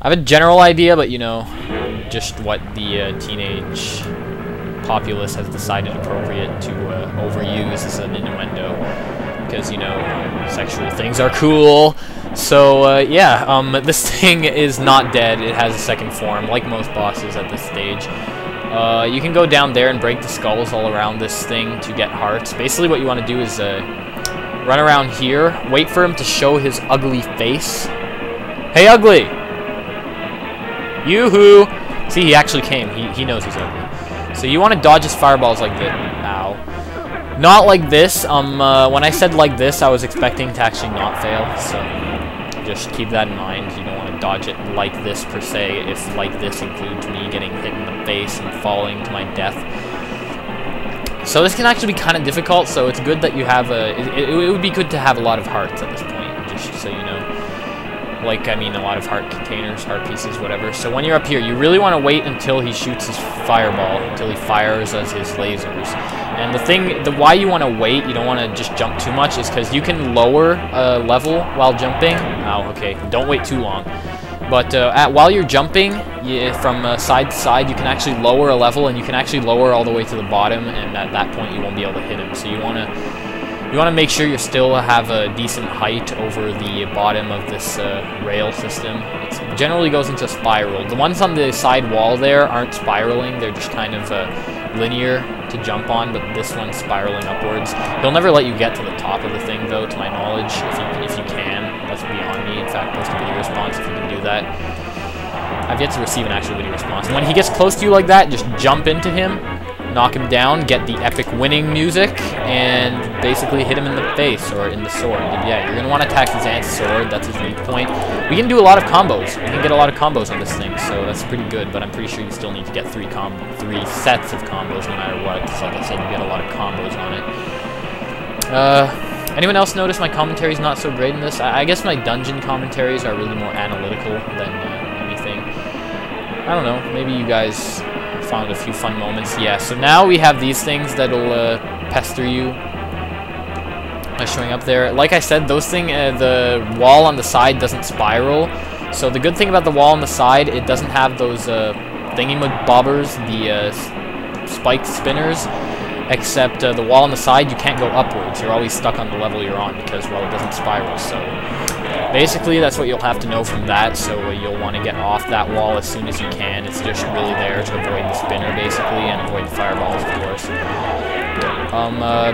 I have a general idea, but you know, just what the teenage populace has decided appropriate to overuse as an innuendo. Because, you know, sexual things are cool. So, yeah, this thing is not dead. It has a second form, like most bosses at this stage. You can go down there and break the skulls all around this thing to get hearts. Basically what you want to do is run around here, wait for him to show his ugly face. Hey, ugly! Yoo-hoo! See, he actually came. He knows he's ugly. So you want to dodge his fireballs like this. Ow. Not like this. When I said like this, I was expecting to actually not fail. So just keep that in mind. You don't want to dodge it like this per se, if like this includes me getting hit in the face and falling to my death. So this can actually be kind of difficult, so it's good that you have it would be good to have a lot of hearts at this point, just so you know. Like, I mean, a lot of heart containers, heart pieces, whatever. So when you're up here, you really want to wait until he shoots his fireball, until he fires as his lasers. And why you want to wait, you don't want to just jump too much, is because you can lower level while jumping. Oh, okay, don't wait too long. But while you're jumping, from side to side, you can actually lower a level, and you can actually lower all the way to the bottom, and at that point you won't be able to hit him. So you want to make sure you still have a decent height over the bottom of this rail system. It generally goes into a spiral. The ones on the side wall there aren't spiraling, they're just kind of linear to jump on, but this one's spiraling upwards. He'll never let you get to the top of the thing, though, to my knowledge, if you can. That's beyond me. In fact, post a video response if you can do that. I've yet to receive an actual video response. And when he gets close to you like that, just jump into him, knock him down, get the epic winning music, and basically hit him in the face or in the sword. And yeah, you're going to want to attack Zant's sword. That's his weak point. We can do a lot of combos. We can get a lot of combos on this thing, so that's pretty good. But I'm pretty sure you still need to get three sets of combos no matter what. Because like I said, you get a lot of combos on it. Anyone else notice my commentary's not so great in this? I guess my dungeon commentaries are really more analytical than anything. I don't know. Maybe you guys found a few fun moments. Yeah, so now we have these things that'll pester you by showing up there. Like I said, the wall on the side doesn't spiral. So the good thing about the wall on the side, it doesn't have those thingy-bobbers, the spiked spinners. Except the wall on the side, you can't go upwards. You're always stuck on the level you're on because, well, it doesn't spiral. So basically, that's what you'll have to know from that. So you'll want to get off that wall as soon as you can. It's just really there to avoid the spinner, basically, and avoid the fireballs, of course.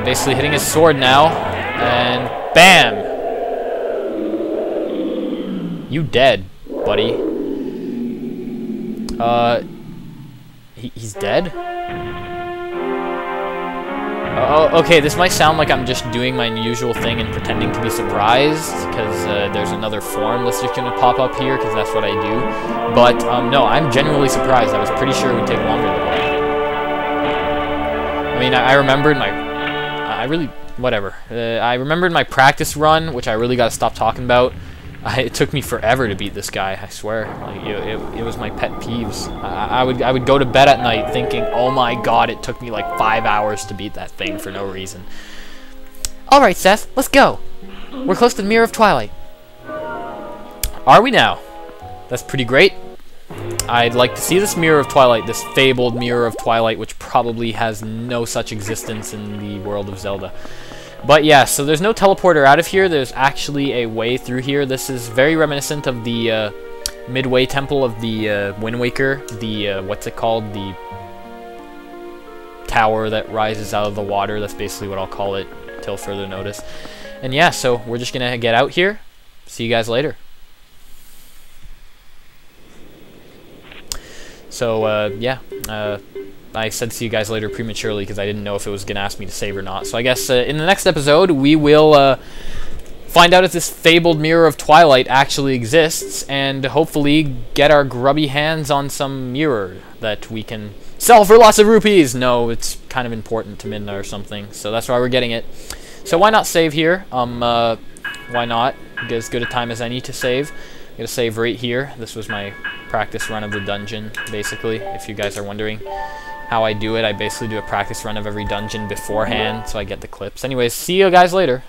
Basically hitting his sword now, and bam! You dead, buddy. He's dead? Oh, okay, this might sound like I'm just doing my usual thing and pretending to be surprised, because there's another form that's just going to pop up here, because that's what I do. But, no, I'm genuinely surprised. I was pretty sure it would take longer than that. I mean, I remembered my... whatever. I remembered my practice run, which I really got to stop talking about. It took me forever to beat this guy, I swear. Like, it was my pet peeves. I would go to bed at night thinking, oh my god, it took me like 5 hours to beat that thing for no reason. Alright, Seth, let's go. We're close to the Mirror of Twilight. Are we now? That's pretty great. I'd like to see this Mirror of Twilight, this fabled Mirror of Twilight, which probably has no such existence in the world of Zelda. But yeah, so there's no teleporter out of here. There's actually a way through here. This is very reminiscent of the Midway Temple of the Wind Waker. The, what's it called? The tower that rises out of the water. That's basically what I'll call it till further notice. And yeah, so we're just going to get out here. See you guys later. So, yeah. I said see you guys later prematurely because I didn't know if it was going to ask me to save or not. So I guess in the next episode we will find out if this fabled Mirror of Twilight actually exists and hopefully get our grubby hands on some mirror that we can sell for lots of rupees. No, it's kind of important to Midna or something, so that's why we're getting it. So why not save here? Why not? Get as good a time as any to save. I'm going to save right here. This was my practice run of the dungeon, basically, if you guys are wondering how I do it. I basically do a practice run of every dungeon beforehand, so I get the clips. Anyways, see you guys later.